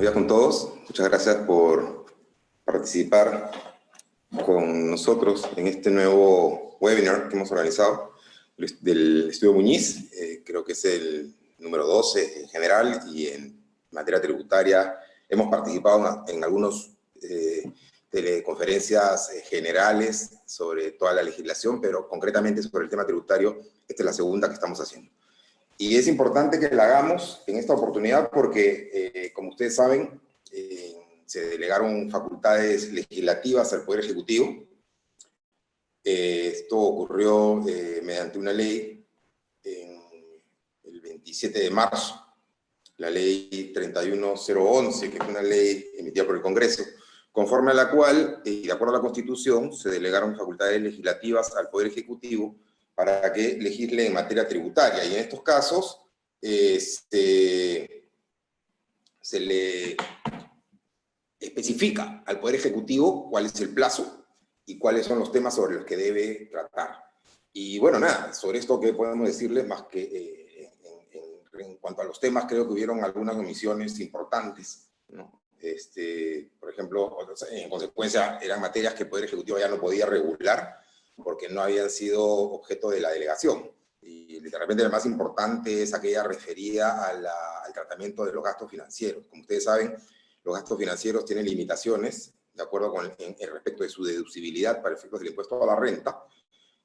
días con todos. Muchas gracias por participar con nosotros en este nuevo webinar que hemos organizado del Estudio Muñiz. Creo que es el número 12 en general y en materia tributaria. Hemos participado en algunos teleconferencias generales sobre toda la legislación, pero concretamente sobre el tema tributario, esta es la segunda que estamos haciendo. Y es importante que la hagamos en esta oportunidad porque, como ustedes saben, se delegaron facultades legislativas al Poder Ejecutivo. Esto ocurrió mediante una ley el 27 de marzo, la ley 31011, que es una ley emitida por el Congreso, conforme a la cual, y de acuerdo a la Constitución, se delegaron facultades legislativas al Poder Ejecutivo para que legisle en materia tributaria. Y en estos casos se le especifica al Poder Ejecutivo cuál es el plazo y cuáles son los temas sobre los que debe tratar. Y bueno, nada, sobre esto que podemos decirles más que en cuanto a los temas, creo que hubieron algunas omisiones importantes, ¿no? Por ejemplo, en consecuencia, eran materias que el Poder Ejecutivo ya no podía regular porque no habían sido objeto de la delegación. Y literalmente la más importante es aquella referida al tratamiento de los gastos financieros. Como ustedes saben, los gastos financieros tienen limitaciones, de acuerdo con el respecto de su deducibilidad para efectos del impuesto a la renta,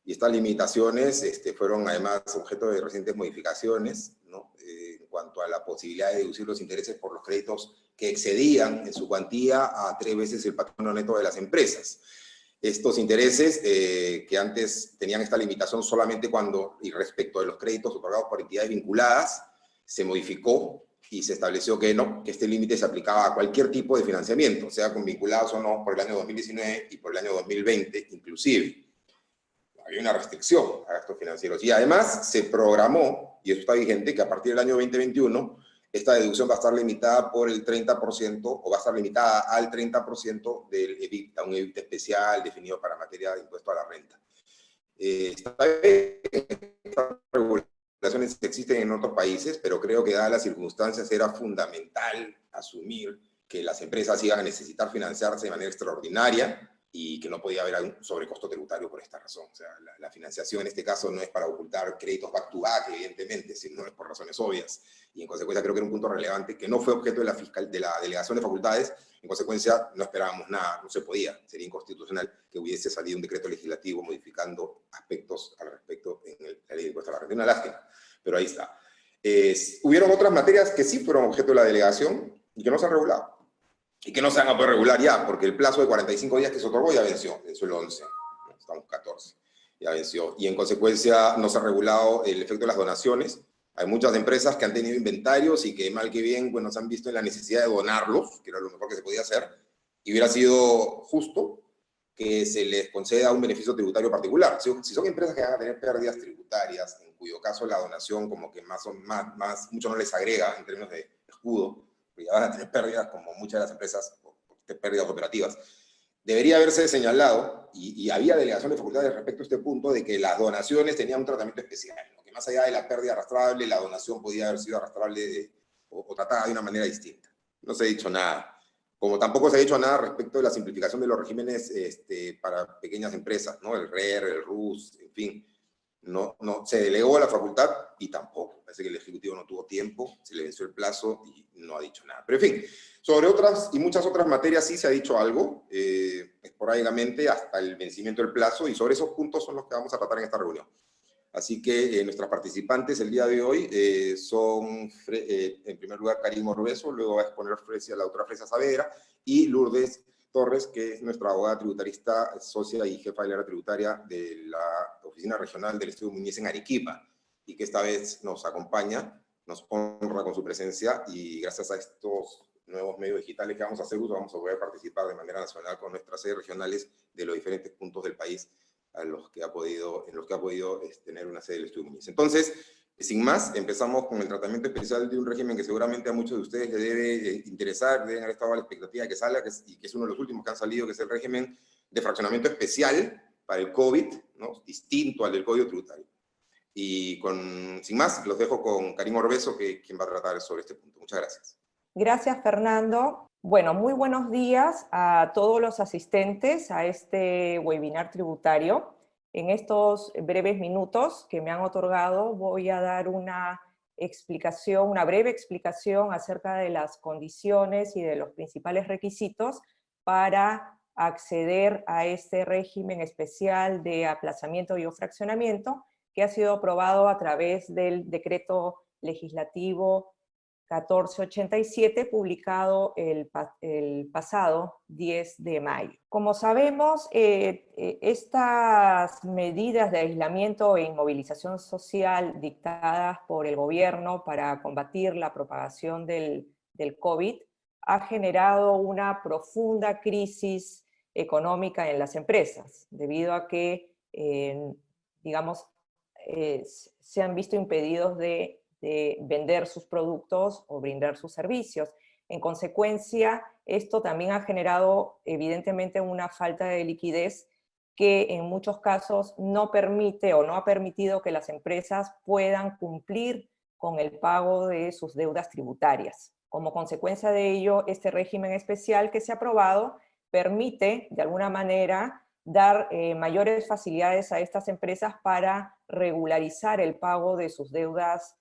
y estas limitaciones fueron además objeto de recientes modificaciones, ¿no? En cuanto a la posibilidad de deducir los intereses por los créditos que excedían en su cuantía a 3 veces el patrimonio neto de las empresas. Estos intereses, que antes tenían esta limitación solamente cuando, y respecto de los créditos otorgados por entidades vinculadas, se modificó y se estableció que no, que este límite se aplicaba a cualquier tipo de financiamiento, sea con vinculados o no, por el año 2019 y por el año 2020 inclusive. Había una restricción a gastos financieros. Y además se programó, y eso está vigente, que a partir del año 2021 esta deducción va a estar limitada por el 30%, o va a estar limitada al 30% del EBITDA, un EBITDA especial definido para materia de impuesto a la renta. Estas regulaciones existen en otros países, pero creo que dadas las circunstancias era fundamental asumir que las empresas iban a necesitar financiarse de manera extraordinaria y que no podía haber un sobrecosto tributario por esta razón. O sea, la financiación en este caso no es para ocultar créditos back-to-back, evidentemente, sino es por razones obvias. Y en consecuencia creo que era un punto relevante que no fue objeto de la delegación de facultades. En consecuencia no esperábamos nada, no se podía. Sería inconstitucional que hubiese salido un decreto legislativo modificando aspectos al respecto en la ley de impuesto a la renta. Una lástima, pero ahí está. Hubieron otras materias que sí fueron objeto de la delegación y que no se han regulado. Y que no se van a poder regular ya, porque el plazo de 45 días que se otorgó ya venció el 11, estamos 14, ya venció. Y en consecuencia no se ha regulado el efecto de las donaciones. Hay muchas empresas que han tenido inventarios y que mal que bien, bueno, se han visto en la necesidad de donarlos, que era lo mejor que se podía hacer, y hubiera sido justo que se les conceda un beneficio tributario particular. Si son empresas que van a tener pérdidas tributarias, en cuyo caso la donación como que mucho no les agrega en términos de escudo, ya van a tener pérdidas como muchas de las empresas, pérdidas operativas. Debería haberse señalado, y había delegación de facultades respecto a este punto, de que las donaciones tenían un tratamiento especial, ¿no? Que más allá de la pérdida arrastrable, la donación podía haber sido arrastrable o tratada de una manera distinta. No se ha dicho nada. Como tampoco se ha dicho nada respecto de la simplificación de los regímenes para pequeñas empresas, ¿no? El RER, el RUS, en fin. No se delegó a la facultad y tampoco. Parece que el Ejecutivo no tuvo tiempo, se le venció el plazo y no ha dicho nada. Pero en fin, sobre otras y muchas otras materias sí se ha dicho algo, esporádicamente hasta el vencimiento del plazo, y sobre esos puntos son los que vamos a tratar en esta reunión. Así que nuestras participantes el día de hoy son, en primer lugar, Karim Orbeso, luego va a exponer la doctora Fresia Saavedra, y Lourdes Torres, que es nuestra abogada tributarista, socia y jefa de la área tributaria de la Oficina Regional del Estudio Muñiz en Arequipa, y que esta vez nos acompaña, nos honra con su presencia, y gracias a estos nuevos medios digitales que vamos a hacer uso, vamos a poder participar de manera nacional con nuestras sedes regionales de los diferentes puntos del país en los que ha podido tener una sede del Estudio Muñiz. Entonces, sin más, empezamos con el tratamiento especial de un régimen que seguramente a muchos de ustedes les debe interesar, deben haber estado a la expectativa de que salga, y que es uno de los últimos que han salido, que es el régimen de fraccionamiento especial para el COVID, ¿no? Distinto al del Código Tributario. Y sin más, los dejo con Karim Orbeso, quien va a tratar sobre este punto. Muchas gracias. Gracias, Fernando. Bueno, muy buenos días a todos los asistentes a este webinar tributario. En estos breves minutos que me han otorgado voy a dar una explicación, una breve explicación acerca de las condiciones y de los principales requisitos para acceder a este régimen especial de aplazamiento y o fraccionamiento que ha sido aprobado a través del decreto legislativo 1487, publicado el pasado 10 de mayo. Como sabemos, estas medidas de aislamiento e inmovilización social dictadas por el gobierno para combatir la propagación del COVID ha generado una profunda crisis económica en las empresas, debido a que, digamos, se han visto impedidos de vender sus productos o brindar sus servicios. En consecuencia, esto también ha generado evidentemente una falta de liquidez que en muchos casos no permite o no ha permitido que las empresas puedan cumplir con el pago de sus deudas tributarias. Como consecuencia de ello, este régimen especial que se ha aprobado permite, de alguna manera, dar mayores facilidades a estas empresas para regularizar el pago de sus deudas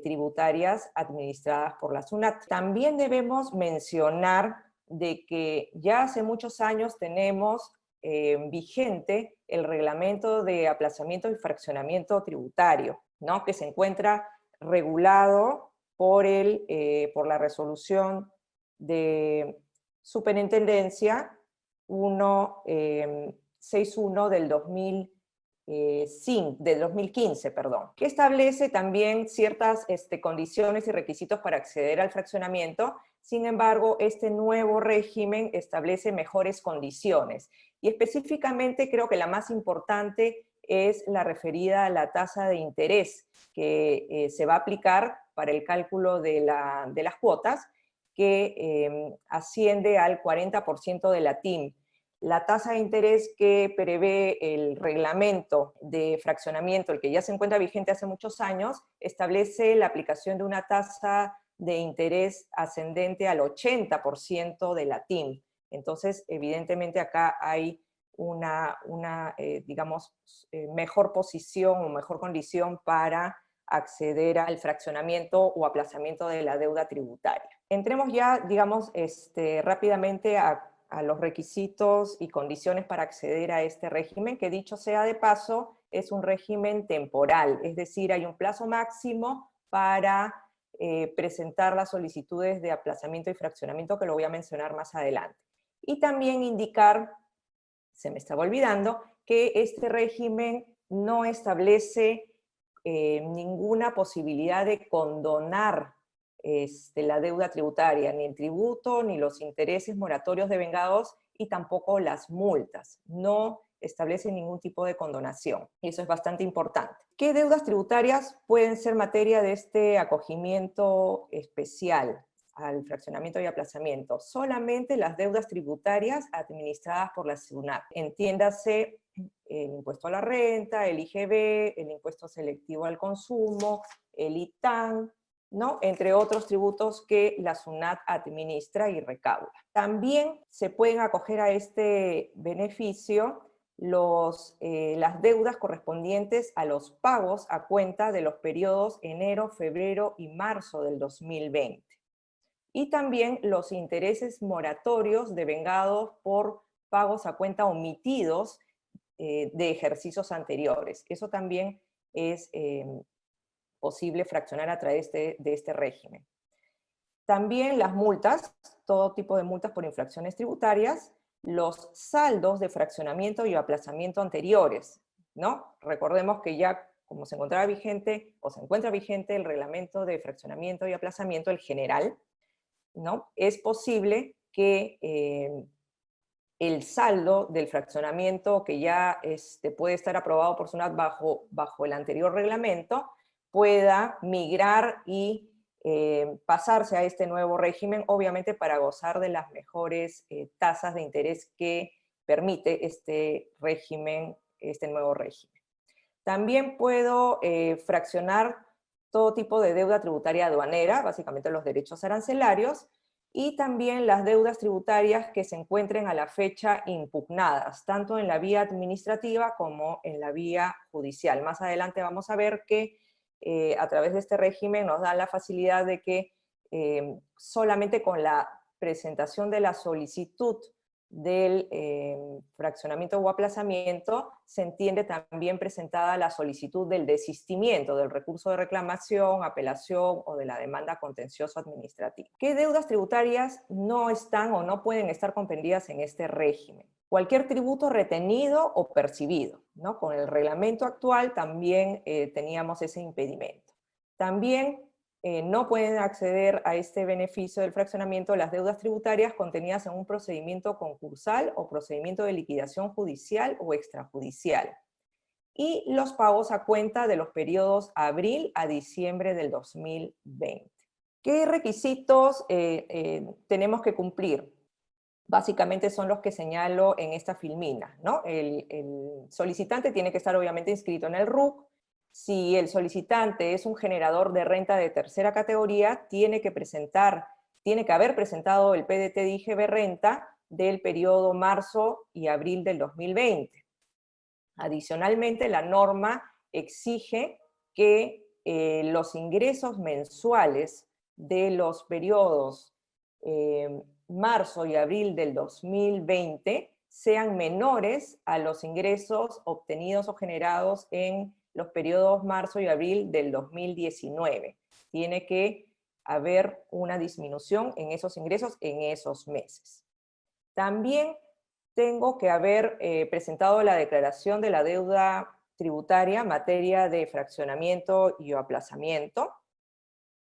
tributarias administradas por la SUNAT. También debemos mencionar de que ya hace muchos años tenemos vigente el reglamento de aplazamiento y fraccionamiento tributario, ¿no? Que se encuentra regulado por la resolución de Superintendencia 161 del 2015, perdón, que establece también ciertas condiciones y requisitos para acceder al fraccionamiento. Sin embargo, este nuevo régimen establece mejores condiciones. Y específicamente creo que la más importante es la referida a la tasa de interés que se va a aplicar para el cálculo de las cuotas, que asciende al 40% de la TIM. La tasa de interés que prevé el reglamento de fraccionamiento, el que ya se encuentra vigente hace muchos años, establece la aplicación de una tasa de interés ascendente al 80% de la TIM. Entonces, evidentemente acá hay una digamos, mejor posición o mejor condición para acceder al fraccionamiento o aplazamiento de la deuda tributaria. Entremos ya, digamos, rápidamente a los requisitos y condiciones para acceder a este régimen, que dicho sea de paso, es un régimen temporal, es decir, hay un plazo máximo para presentar las solicitudes de aplazamiento y fraccionamiento, que lo voy a mencionar más adelante. Y también indicar, se me estaba olvidando, que este régimen no establece ninguna posibilidad de condonar la deuda tributaria, ni el tributo, ni los intereses moratorios devengados, y tampoco las multas. No establece ningún tipo de condonación, y eso es bastante importante. ¿Qué deudas tributarias pueden ser materia de este acogimiento especial al fraccionamiento y aplazamiento? Solamente las deudas tributarias administradas por la SUNAT. Entiéndase el impuesto a la renta, el IGB, el impuesto selectivo al consumo, el ITAN, ¿no? Entre otros tributos que la SUNAT administra y recauda. También se pueden acoger a este beneficio las deudas correspondientes a los pagos a cuenta de los periodos enero, febrero y marzo del 2020. Y también los intereses moratorios devengados por pagos a cuenta omitidos de ejercicios anteriores. Eso también es posible fraccionar a través de este régimen. También las multas, todo tipo de multas por infracciones tributarias, los saldos de fraccionamiento y aplazamiento anteriores, ¿no? Recordemos que ya, como se encontraba vigente, o se encuentra vigente el reglamento de fraccionamiento y aplazamiento, el general, ¿no? Es posible que el saldo del fraccionamiento que ya puede estar aprobado por SUNAT bajo el anterior reglamento, pueda migrar y pasarse a este nuevo régimen, obviamente para gozar de las mejores tasas de interés que permite este régimen, este nuevo régimen. También puedo fraccionar todo tipo de deuda tributaria aduanera, básicamente los derechos arancelarios, y también las deudas tributarias que se encuentren a la fecha impugnadas, tanto en la vía administrativa como en la vía judicial. Más adelante vamos a ver que a través de este régimen nos da la facilidad de que solamente con la presentación de la solicitud del fraccionamiento o aplazamiento, se entiende también presentada la solicitud del desistimiento del recurso de reclamación, apelación o de la demanda contencioso administrativa. ¿Qué deudas tributarias no están o no pueden estar comprendidas en este régimen? Cualquier tributo retenido o percibido, ¿no? Con el reglamento actual también teníamos ese impedimento. También no pueden acceder a este beneficio del fraccionamiento las deudas tributarias contenidas en un procedimiento concursal o procedimiento de liquidación judicial o extrajudicial. Y los pagos a cuenta de los periodos abril a diciembre del 2020. ¿Qué requisitos tenemos que cumplir? Básicamente son los que señalo en esta filmina, ¿no? El solicitante tiene que estar obviamente inscrito en el RUC. Si el solicitante es un generador de renta de tercera categoría, tiene que haber presentado el PDT de IGB Renta del periodo marzo y abril del 2020. Adicionalmente, la norma exige que los ingresos mensuales de los periodos marzo y abril del 2020 sean menores a los ingresos obtenidos o generados en los periodos marzo y abril del 2019. Tiene que haber una disminución en esos ingresos en esos meses. También tengo que haber presentado la declaración de la deuda tributaria en materia de fraccionamiento y aplazamiento,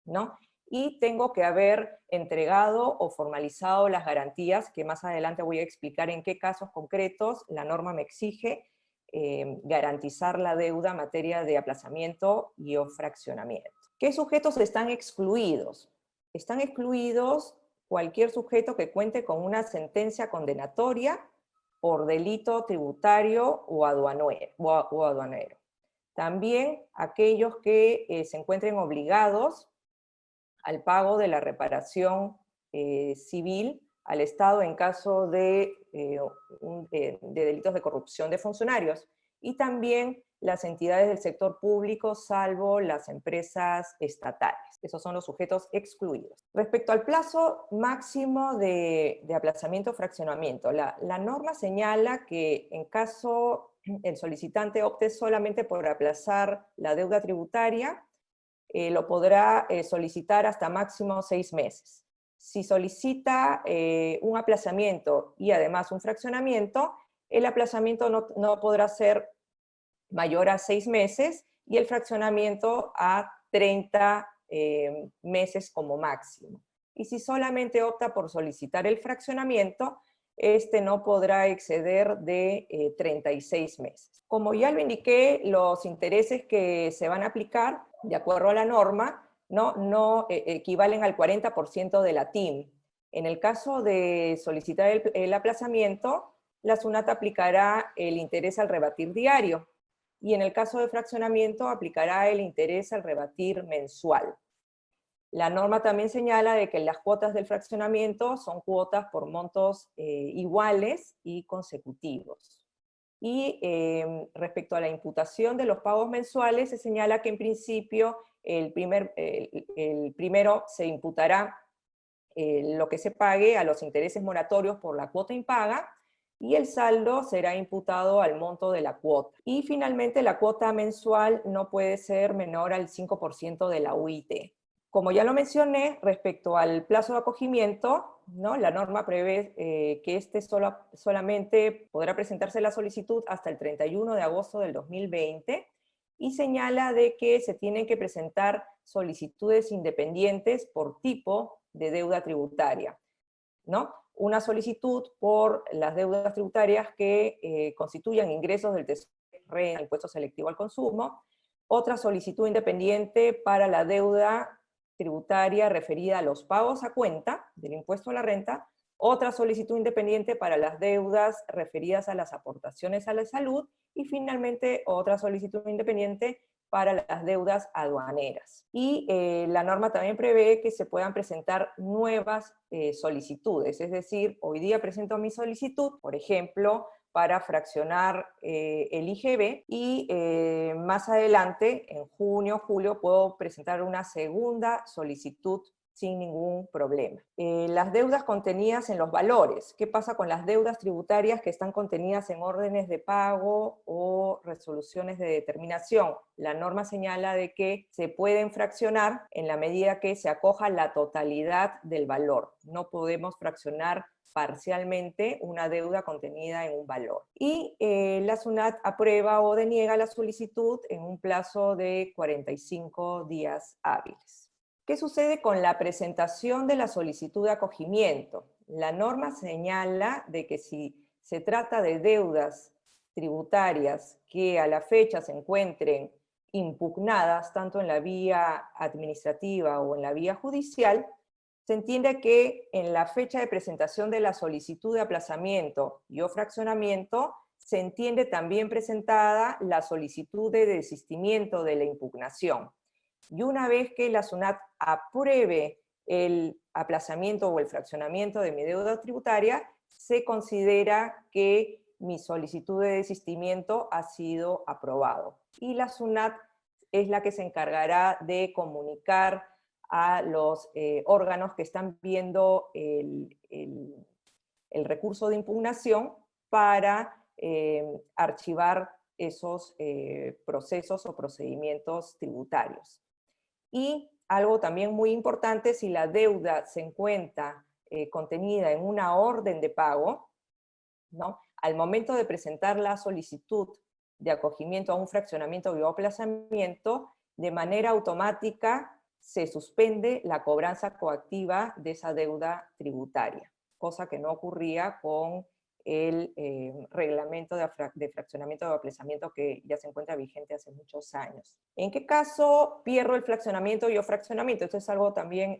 ¿no? Y tengo que haber entregado o formalizado las garantías, que más adelante voy a explicar en qué casos concretos la norma me exige garantizar la deuda en materia de aplazamiento y o fraccionamiento. ¿Qué sujetos están excluidos? Están excluidos cualquier sujeto que cuente con una sentencia condenatoria por delito tributario o aduanero. También aquellos que se encuentren obligados al pago de la reparación civil al Estado en caso de delitos de corrupción de funcionarios, y también las entidades del sector público, salvo las empresas estatales. Esos son los sujetos excluidos. Respecto al plazo máximo de aplazamiento o fraccionamiento, la norma señala que en caso el solicitante opte solamente por aplazar la deuda tributaria, lo podrá solicitar hasta máximo 6 meses. Si solicita un aplazamiento y además un fraccionamiento, el aplazamiento no podrá ser mayor a 6 meses y el fraccionamiento a 30 meses como máximo. Y si solamente opta por solicitar el fraccionamiento, este no podrá exceder de 36 meses. Como ya lo indiqué, los intereses que se van a aplicar, de acuerdo a la norma, no equivalen al 40% de la TIM. En el caso de solicitar el aplazamiento, la SUNAT aplicará el interés al rebatir diario, y en el caso de fraccionamiento aplicará el interés al rebatir mensual. La norma también señala de que las cuotas del fraccionamiento son cuotas por montos iguales y consecutivos. Y respecto a la imputación de los pagos mensuales, se señala que en principio el primero se imputará lo que se pague a los intereses moratorios por la cuota impaga, y el saldo será imputado al monto de la cuota. Y finalmente la cuota mensual no puede ser menor al 5% de la UIT. Como ya lo mencioné, respecto al plazo de acogimiento, ¿no? La norma prevé que solamente podrá presentarse la solicitud hasta el 31 de agosto del 2020, y señala de que se tienen que presentar solicitudes independientes por tipo de deuda tributaria, ¿no? Una solicitud por las deudas tributarias que constituyan ingresos del tesoro, renta, impuesto selectivo al consumo, otra solicitud independiente para la deuda tributaria referida a los pagos a cuenta del impuesto a la renta, otra solicitud independiente para las deudas referidas a las aportaciones a la salud, y finalmente otra solicitud independiente para las deudas aduaneras. Y la norma también prevé que se puedan presentar nuevas solicitudes, es decir, hoy día presento mi solicitud, por ejemplo, para fraccionar el IGB y más adelante, en junio, julio, puedo presentar una segunda solicitud sin ningún problema. Las deudas contenidas en los valores. ¿Qué pasa con las deudas tributarias que están contenidas en órdenes de pago o resoluciones de determinación? La norma señala de que se pueden fraccionar en la medida que se acoja la totalidad del valor. No podemos fraccionar parcialmente una deuda contenida en un valor. Y la SUNAT aprueba o deniega la solicitud en un plazo de 45 días hábiles. ¿Qué sucede con la presentación de la solicitud de acogimiento? La norma señala de que si se trata de deudas tributarias que a la fecha se encuentren impugnadas, tanto en la vía administrativa o en la vía judicial, se entiende que en la fecha de presentación de la solicitud de aplazamiento y o fraccionamiento, se entiende también presentada la solicitud de desistimiento de la impugnación. Y una vez que la SUNAT apruebe el aplazamiento o el fraccionamiento de mi deuda tributaria, se considera que mi solicitud de desistimiento ha sido aprobado. Y la SUNAT es la que se encargará de comunicar a los órganos que están viendo el recurso de impugnación para archivar esos procesos o procedimientos tributarios. Y algo también muy importante, si la deuda se encuentra contenida en una orden de pago, ¿no? Al momento de presentar la solicitud de acogimiento a un fraccionamiento o aplazamiento, de manera automática se suspende la cobranza coactiva de esa deuda tributaria, cosa que no ocurría con el reglamento de fraccionamiento o aplazamiento que ya se encuentra vigente hace muchos años. ¿En qué caso pierdo el fraccionamiento o fraccionamiento? Esto es algo también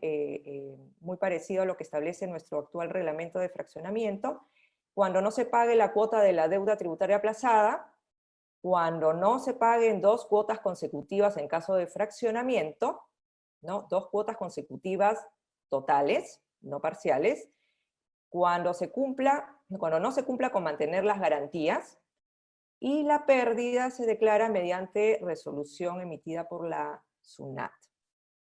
muy parecido a lo que establece nuestro actual reglamento de fraccionamiento. Cuando no se pague la cuota de la deuda tributaria aplazada, cuando no se paguen 2 cuotas consecutivas en caso de fraccionamiento, ¿no? 2 cuotas consecutivas totales, no parciales, cuando no se cumpla con mantener las garantías, y la pérdida se declara mediante resolución emitida por la SUNAT.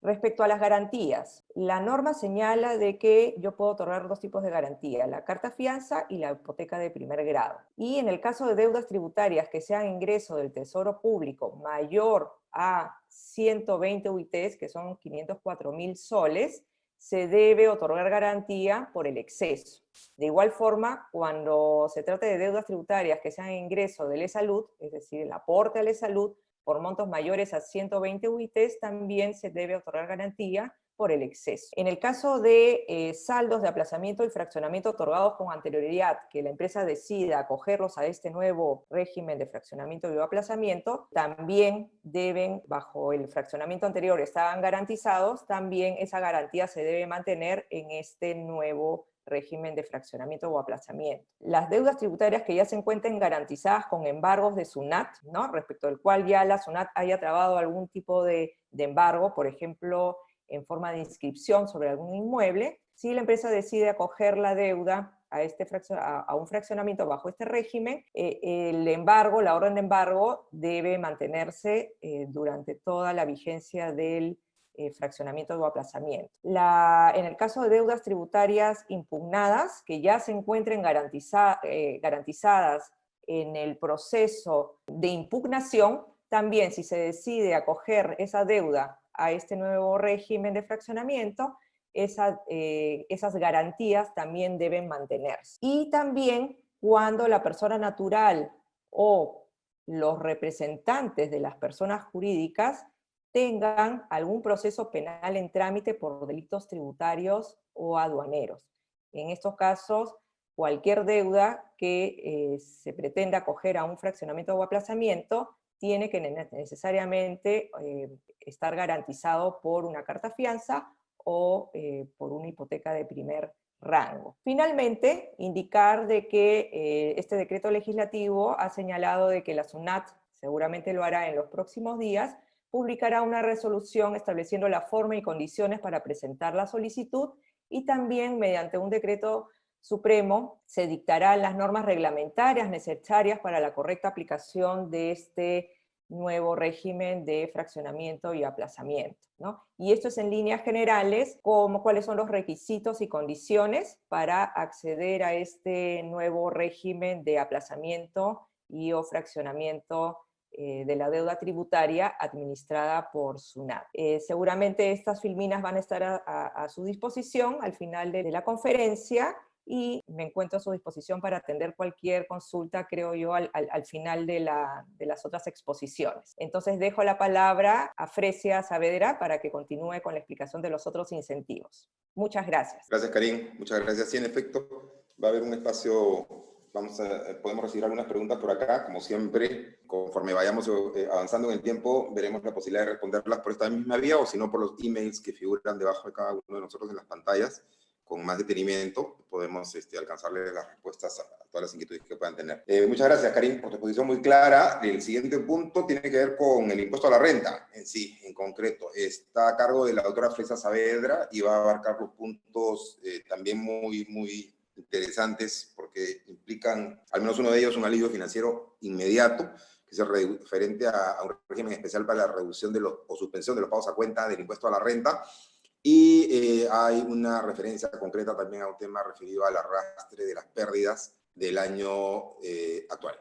Respecto a las garantías, la norma señala de que yo puedo otorgar 2 tipos de garantía, la carta fianza y la hipoteca de primer grado. Y en el caso de deudas tributarias que sean ingreso del Tesoro Público mayor a 120 UITs, que son 504.000 soles, se debe otorgar garantía por el exceso. De igual forma, cuando se trate de deudas tributarias que sean ingreso del E-Salud, es decir, el aporte al E-Salud, por montos mayores a 120 UITs, también se debe otorgar garantía por el exceso. En el caso de saldos de aplazamiento y fraccionamiento otorgados con anterioridad, que la empresa decida acogerlos a este nuevo régimen de fraccionamiento y aplazamiento, también deben, bajo el fraccionamiento anterior estaban garantizados, también esa garantía se debe mantener en este nuevo régimen de fraccionamiento o aplazamiento. Las deudas tributarias que ya se encuentren garantizadas con embargos de SUNAT, ¿no? Respecto al cual ya la SUNAT haya trabado algún tipo de embargo, por ejemplo, en forma de inscripción sobre algún inmueble, si la empresa decide acoger la deuda a un fraccionamiento bajo este régimen, el embargo, la orden de embargo, debe mantenerse durante toda la vigencia del fraccionamiento o aplazamiento. En el caso de deudas tributarias impugnadas, que ya se encuentren garantizadas en el proceso de impugnación, también si se decide acoger esa deuda a este nuevo régimen de fraccionamiento, esas garantías también deben mantenerse. Y también cuando la persona natural o los representantes de las personas jurídicas tengan algún proceso penal en trámite por delitos tributarios o aduaneros. En estos casos, cualquier deuda que se pretenda acoger a un fraccionamiento o aplazamiento tiene que necesariamente estar garantizado por una carta fianza o por una hipoteca de primer rango. Finalmente, indicar de que este decreto legislativo ha señalado de que la SUNAT seguramente lo hará en los próximos días, publicará una resolución estableciendo la forma y condiciones para presentar la solicitud, y también mediante un decreto supremo se dictarán las normas reglamentarias necesarias para la correcta aplicación de este nuevo régimen de fraccionamiento y aplazamiento, ¿no? Y esto es en líneas generales, como cuáles son los requisitos y condiciones para acceder a este nuevo régimen de aplazamiento y o fraccionamiento de la deuda tributaria administrada por SUNAT. Seguramente estas filminas van a estar a su disposición al final de la conferencia, y me encuentro a su disposición para atender cualquier consulta, creo yo, al final de las otras exposiciones. Entonces dejo la palabra a Fresia Saavedra para que continúe con la explicación de los otros incentivos. Muchas gracias. Gracias, Karin. Muchas gracias. Sí, en efecto, va a haber un espacio, podemos recibir algunas preguntas por acá, como siempre. Conforme vayamos avanzando en el tiempo, veremos la posibilidad de responderlas por esta misma vía, o si no, por los emails que figuran debajo de cada uno de nosotros en las pantallas. Con más detenimiento podemos alcanzarle las respuestas a todas las inquietudes que puedan tener. Muchas gracias, Karin, por tu exposición muy clara. El siguiente punto tiene que ver con el impuesto a la renta en sí, en concreto. Está a cargo de la doctora Fresia Saavedra y va a abarcar los puntos también muy interesantes, porque implican, al menos uno de ellos, un alivio financiero inmediato, que es referente a un régimen especial para la reducción o suspensión de los pagos a cuenta del impuesto a la renta. Y hay una referencia concreta también a un tema referido al arrastre de las pérdidas del año actual.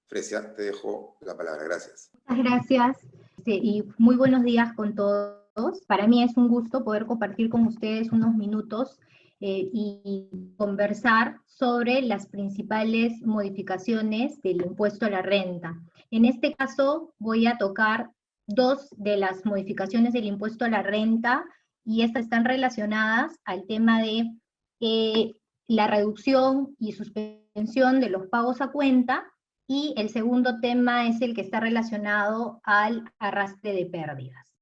Fresia, te dejo la palabra. Gracias. Muchas gracias y muy buenos días con todos. Para mí es un gusto poder compartir con ustedes unos minutos y conversar sobre las principales modificaciones del impuesto a la renta. En este caso voy a tocar dos de las modificaciones del impuesto a la renta, y estas están relacionadas al tema de la reducción y suspensión de los pagos a cuenta, y el segundo tema es el que está relacionado al arrastre de pérdidas.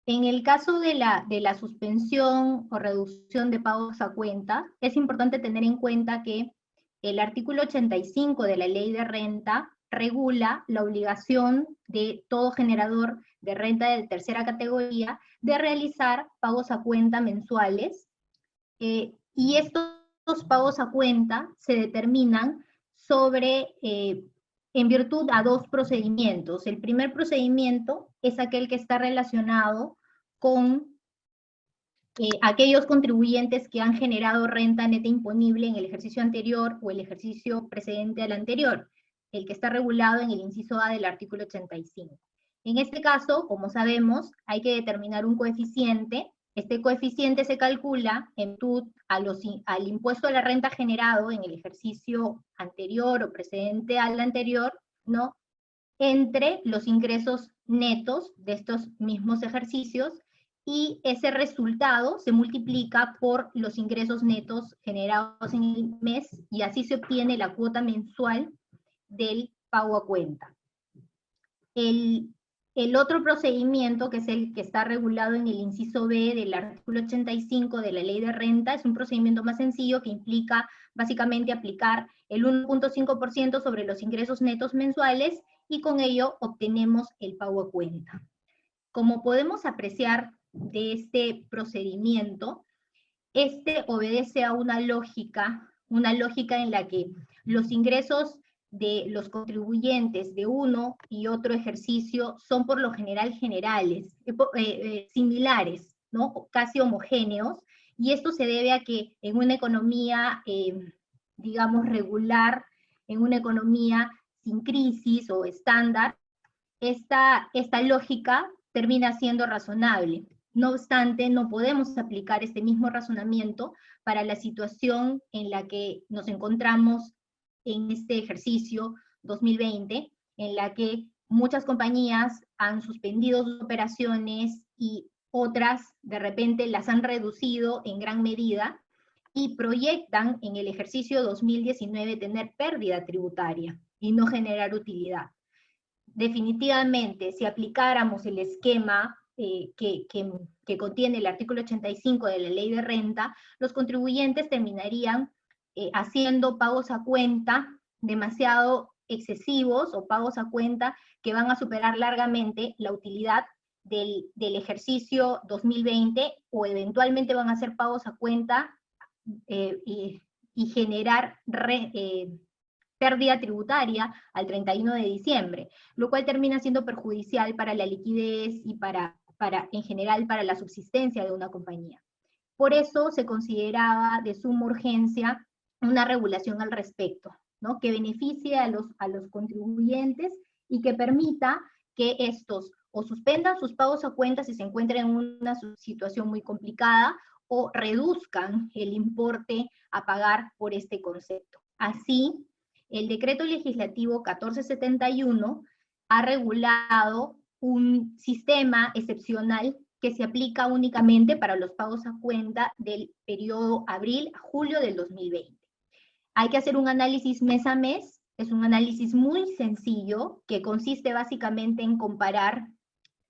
En el caso de la suspensión o reducción de pagos a cuenta, es importante tener en cuenta que el artículo 85 de la Ley de Renta regula la obligación de todo generador de renta de tercera categoría de realizar pagos a cuenta mensuales, y estos pagos a cuenta se determinan en virtud a dos procedimientos. El primer procedimiento es aquel que está relacionado con aquellos contribuyentes que han generado renta neta imponible en el ejercicio anterior o el ejercicio precedente al anterior, el que está regulado en el inciso A del artículo 85. En este caso, como sabemos, hay que determinar un coeficiente. Este coeficiente se calcula en virtud al impuesto a la renta generado en el ejercicio anterior o precedente al anterior, ¿no?, entre los ingresos netos de estos mismos ejercicios, y ese resultado se multiplica por los ingresos netos generados en el mes, y así se obtiene la cuota mensual del pago a cuenta. El otro procedimiento, que es el que está regulado en el inciso B del artículo 85 de la Ley de Renta, es un procedimiento más sencillo que implica básicamente aplicar el 1.5% sobre los ingresos netos mensuales, y con ello obtenemos el pago a cuenta. Como podemos apreciar de este procedimiento, este obedece a una lógica en la que los ingresos de los contribuyentes de uno y otro ejercicio son por lo general similares, ¿no?, casi homogéneos, y esto se debe a que en una economía, digamos, regular, en una economía sin crisis o estándar, esta lógica termina siendo razonable. No obstante, no podemos aplicar este mismo razonamiento para la situación en la que nos encontramos en este ejercicio 2020, en la que muchas compañías han suspendido sus operaciones y otras de repente las han reducido en gran medida y proyectan en el ejercicio 2019 tener pérdida tributaria y no generar utilidad. Definitivamente, si aplicáramos el esquema que contiene el artículo 85 de la Ley de Renta, los contribuyentes terminarían haciendo pagos a cuenta demasiado excesivos o pagos a cuenta que van a superar largamente la utilidad del ejercicio 2020, o eventualmente van a ser pagos a cuenta y generar pérdida tributaria al 31 de diciembre, lo cual termina siendo perjudicial para la liquidez y en general para la subsistencia de una compañía. Por eso se consideraba de suma urgencia una regulación al respecto, ¿no? Que beneficie a los contribuyentes y que permita que estos o suspendan sus pagos a cuenta si se encuentran en una situación muy complicada, o reduzcan el importe a pagar por este concepto. Así, el decreto legislativo 1471 ha regulado un sistema excepcional que se aplica únicamente para los pagos a cuenta del periodo abril a julio del 2020. Hay que hacer un análisis mes a mes, es un análisis muy sencillo que consiste básicamente en comparar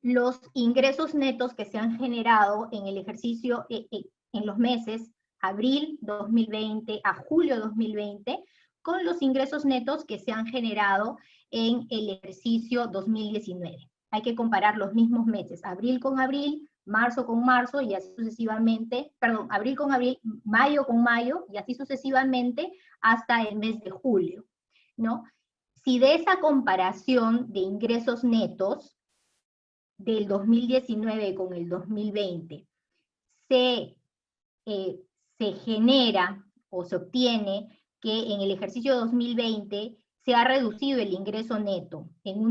los ingresos netos que se han generado en el ejercicio, en los meses abril 2020 a julio 2020, con los ingresos netos que se han generado en el ejercicio 2019. Hay que comparar los mismos meses, abril con abril, marzo con marzo, y así sucesivamente, perdón, abril con abril, mayo con mayo, y así sucesivamente hasta el mes de julio, ¿no? Si de esa comparación de ingresos netos del 2019 con el 2020 se genera o se obtiene que en el ejercicio 2020 se ha reducido el ingreso neto en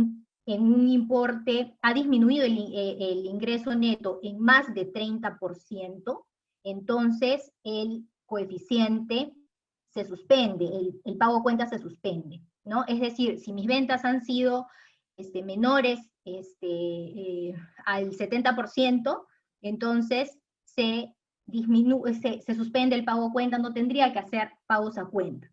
un importe, ha disminuido el ingreso neto en más de 30%, entonces el coeficiente se suspende, el pago a cuenta se suspende, ¿no? Es decir, si mis ventas han sido menores al 70%, entonces se suspende el pago a cuenta, no tendría que hacer pagos a cuenta.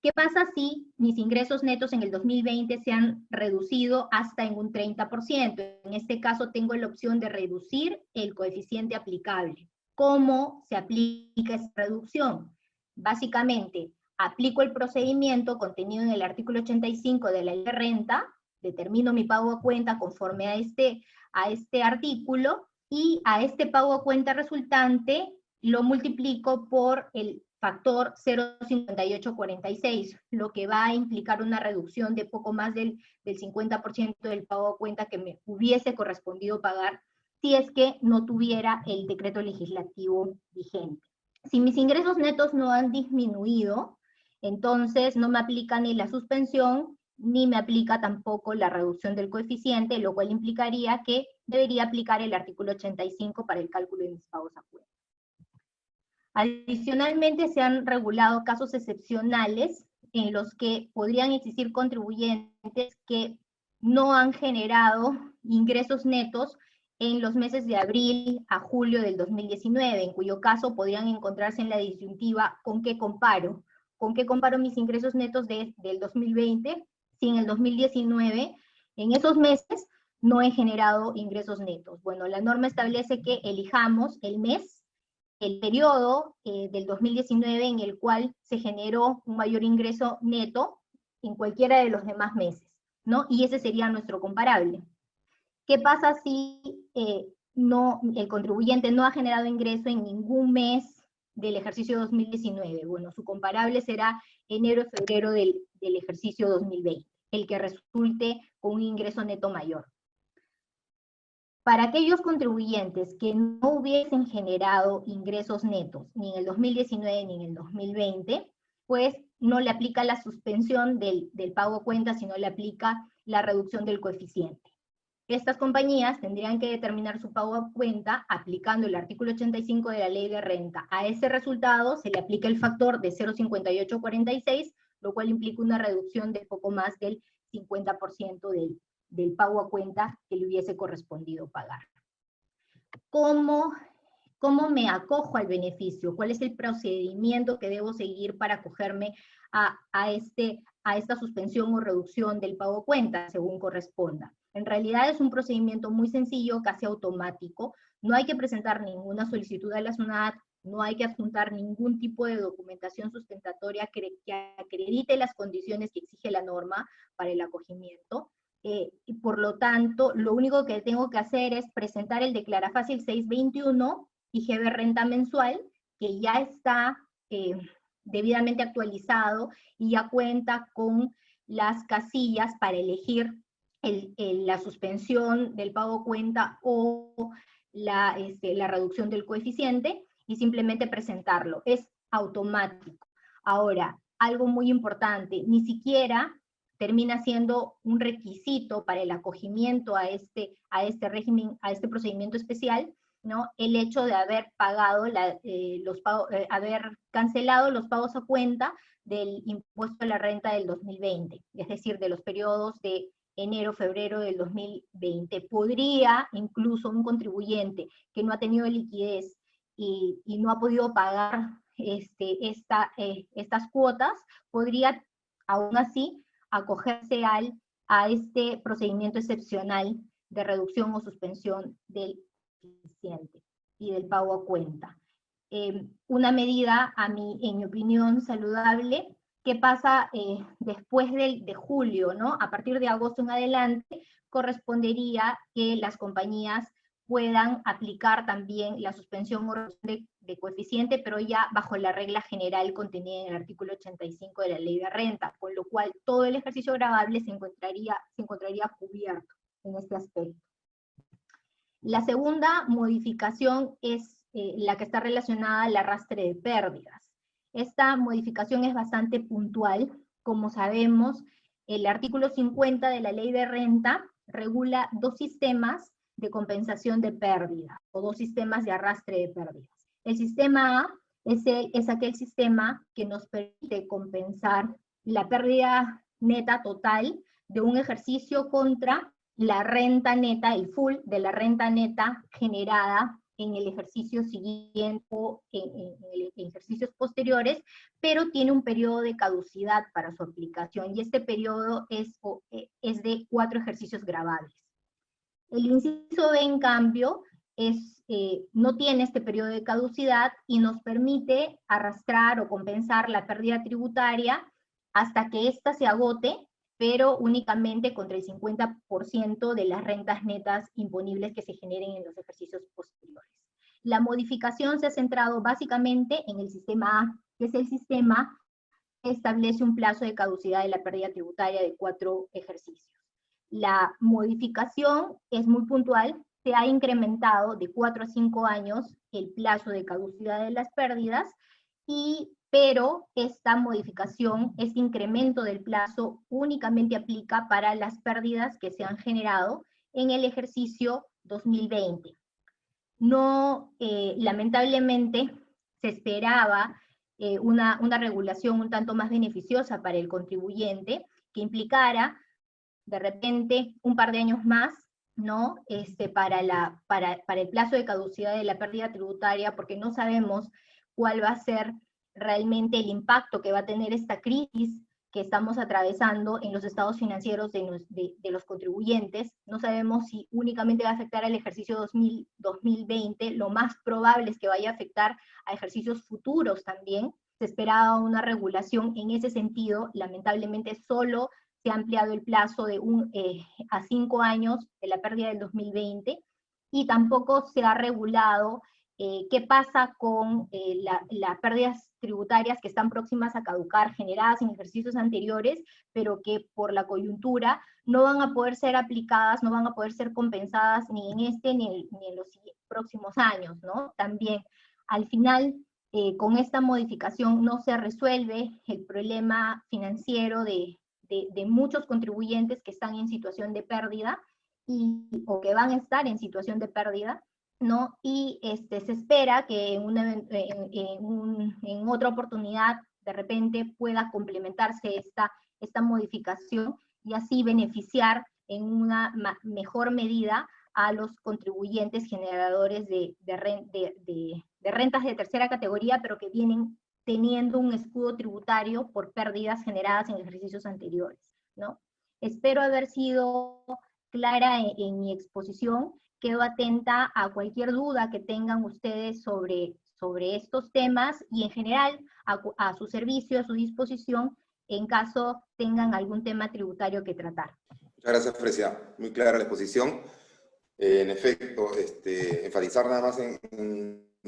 ¿Qué pasa si mis ingresos netos en el 2020 se han reducido hasta en un 30%? En este caso tengo la opción de reducir el coeficiente aplicable. ¿Cómo se aplica esa reducción? Básicamente, aplico el procedimiento contenido en el artículo 85 de la Ley de Renta, determino mi pago a cuenta conforme a este artículo, y a este pago a cuenta resultante lo multiplico por el factor 0,5846, lo que va a implicar una reducción de poco más del 50% del pago a cuenta que me hubiese correspondido pagar si es que no tuviera el decreto legislativo vigente. Si mis ingresos netos no han disminuido, entonces no me aplica ni la suspensión, ni me aplica tampoco la reducción del coeficiente, lo cual implicaría que debería aplicar el artículo 85 para el cálculo de mis pagos a cuenta. Adicionalmente, se han regulado casos excepcionales en los que podrían existir contribuyentes que no han generado ingresos netos en los meses de abril a julio del 2019, en cuyo caso podrían encontrarse en la disyuntiva ¿con qué comparo? ¿Con qué comparo mis ingresos netos del 2020 si en el 2019, en esos meses, no he generado ingresos netos? Bueno, la norma establece que elijamos el mes, el periodo del 2019 en el cual se generó un mayor ingreso neto en cualquiera de los demás meses, ¿no? Y ese sería nuestro comparable. ¿Qué pasa si el contribuyente no ha generado ingreso en ningún mes del ejercicio 2019? Bueno, su comparable será enero y febrero del ejercicio 2020, el que resulte con un ingreso neto mayor. Para aquellos contribuyentes que no hubiesen generado ingresos netos ni en el 2019 ni en el 2020, pues no le aplica la suspensión del pago a cuenta, sino le aplica la reducción del coeficiente. Estas compañías tendrían que determinar su pago a cuenta aplicando el artículo 85 de la Ley de Renta. A ese resultado se le aplica el factor de 0,5846, lo cual implica una reducción de poco más del 50% del pago a cuenta que le hubiese correspondido pagar. ¿Cómo me acojo al beneficio? ¿Cuál es el procedimiento que debo seguir para acogerme a esta suspensión o reducción del pago a cuenta según corresponda? En realidad es un procedimiento muy sencillo, casi automático. No hay que presentar ninguna solicitud a la SUNAT, No hay que adjuntar ningún tipo de documentación sustentatoria que acredite las condiciones que exige la norma para el acogimiento. Y por lo tanto, lo único que tengo que hacer es presentar el Declarafácil 621 IGB renta mensual, que ya está debidamente actualizado y ya cuenta con las casillas para elegir la suspensión del pago cuenta o la reducción del coeficiente, y simplemente presentarlo. Es automático. Ahora, algo muy importante, ni siquiera termina siendo un requisito para el acogimiento a este régimen, a este procedimiento especial, ¿no? El hecho de haber pagado haber cancelado los pagos a cuenta del impuesto a la renta del 2020, es decir, de los periodos de enero, febrero del 2020. Podría incluso un contribuyente que no ha tenido liquidez y no ha podido pagar estas cuotas, podría aún así acogerse a este procedimiento excepcional de reducción o suspensión del coeficiente y del pago a cuenta. Una medida, en mi opinión, saludable. ¿Qué pasa después de julio, ¿no? A partir de agosto en adelante, correspondería que las compañías puedan aplicar también la suspensión o reducción de coeficiente, pero ya bajo la regla general contenida en el artículo 85 de la Ley de Renta, con lo cual todo el ejercicio gravable se encontraría cubierto en este aspecto. La segunda modificación es la que está relacionada al arrastre de pérdidas. Esta modificación es bastante puntual. Como sabemos, el artículo 50 de la Ley de Renta regula dos sistemas de compensación de pérdida, o dos sistemas de arrastre de pérdidas. El sistema A es aquel sistema que nos permite compensar la pérdida neta total de un ejercicio contra la renta neta, el full de la renta neta generada en el ejercicio siguiente o en ejercicios posteriores, pero tiene un periodo de caducidad para su aplicación, y este periodo es de 4 ejercicios gravables. El inciso B, en cambio, no tiene este periodo de caducidad y nos permite arrastrar o compensar la pérdida tributaria hasta que ésta se agote, pero únicamente contra el 50% de las rentas netas imponibles que se generen en los ejercicios posteriores. La modificación se ha centrado básicamente en el sistema A, que es el sistema que establece un plazo de caducidad de la pérdida tributaria de 4 ejercicios. La modificación es muy puntual, se ha incrementado de 4 a 5 años el plazo de caducidad de las pérdidas, pero esta modificación, este incremento del plazo únicamente aplica para las pérdidas que se han generado en el ejercicio 2020. No, lamentablemente, se esperaba una regulación un tanto más beneficiosa para el contribuyente, que implicara de repente un par de años más, ¿no? Para el plazo de caducidad de la pérdida tributaria, porque no sabemos cuál va a ser realmente el impacto que va a tener esta crisis que estamos atravesando en los estados financieros de los contribuyentes. No sabemos si únicamente va a afectar al ejercicio 2020, lo más probable es que vaya a afectar a ejercicios futuros también. Se esperaba una regulación en ese sentido, lamentablemente solo se ha ampliado el plazo a 5 años de la pérdida del 2020, y tampoco se ha regulado qué pasa con las pérdidas tributarias que están próximas a caducar, generadas en ejercicios anteriores, pero que por la coyuntura no van a poder ser aplicadas, no van a poder ser compensadas ni en ni en los próximos años, ¿no? También, al final, con esta modificación no se resuelve el problema financiero de muchos contribuyentes que están en situación de pérdida, o que van a estar en situación de pérdida, ¿no? Y se espera que en otra oportunidad de repente pueda complementarse esta modificación, y así beneficiar en una mejor medida a los contribuyentes generadores de rentas de tercera categoría, pero que vienen teniendo un escudo tributario por pérdidas generadas en ejercicios anteriores, ¿no? Espero haber sido clara en mi exposición. Quedo atenta a cualquier duda que tengan ustedes sobre sobre estos temas y en general a su servicio, a su disposición, en caso tengan algún tema tributario que tratar. Muchas gracias, Fresia. Muy clara la exposición. En efecto, enfatizar nada más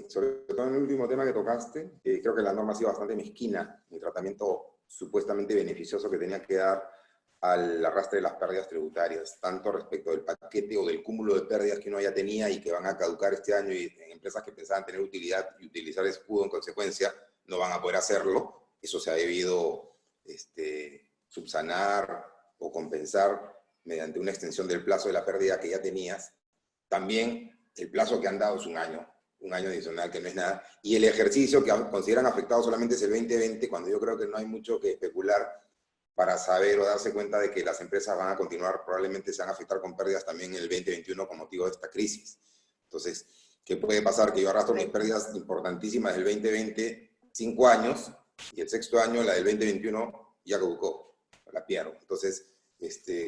sobre todo en el último tema que tocaste, creo que la norma ha sido bastante mezquina, el tratamiento supuestamente beneficioso que tenía que dar al arrastre de las pérdidas tributarias, tanto respecto del paquete o del cúmulo de pérdidas que uno ya tenía y que van a caducar este año, y en empresas que pensaban tener utilidad y utilizar escudo en consecuencia, no van a poder hacerlo. Eso se ha debido subsanar o compensar mediante una extensión del plazo de la pérdida que ya tenías. También el plazo que han dado es un año adicional, que no es nada, y el ejercicio que consideran afectado solamente es el 2020, cuando yo creo que no hay mucho que especular para saber o darse cuenta de que las empresas van a continuar, probablemente se van a afectar con pérdidas también en el 2021 con motivo de esta crisis. Entonces, ¿qué puede pasar? Que yo arrastro mis pérdidas importantísimas del 2020, 5 años, y el sexto año, la del 2021, ya caducó, la pierdo. Entonces,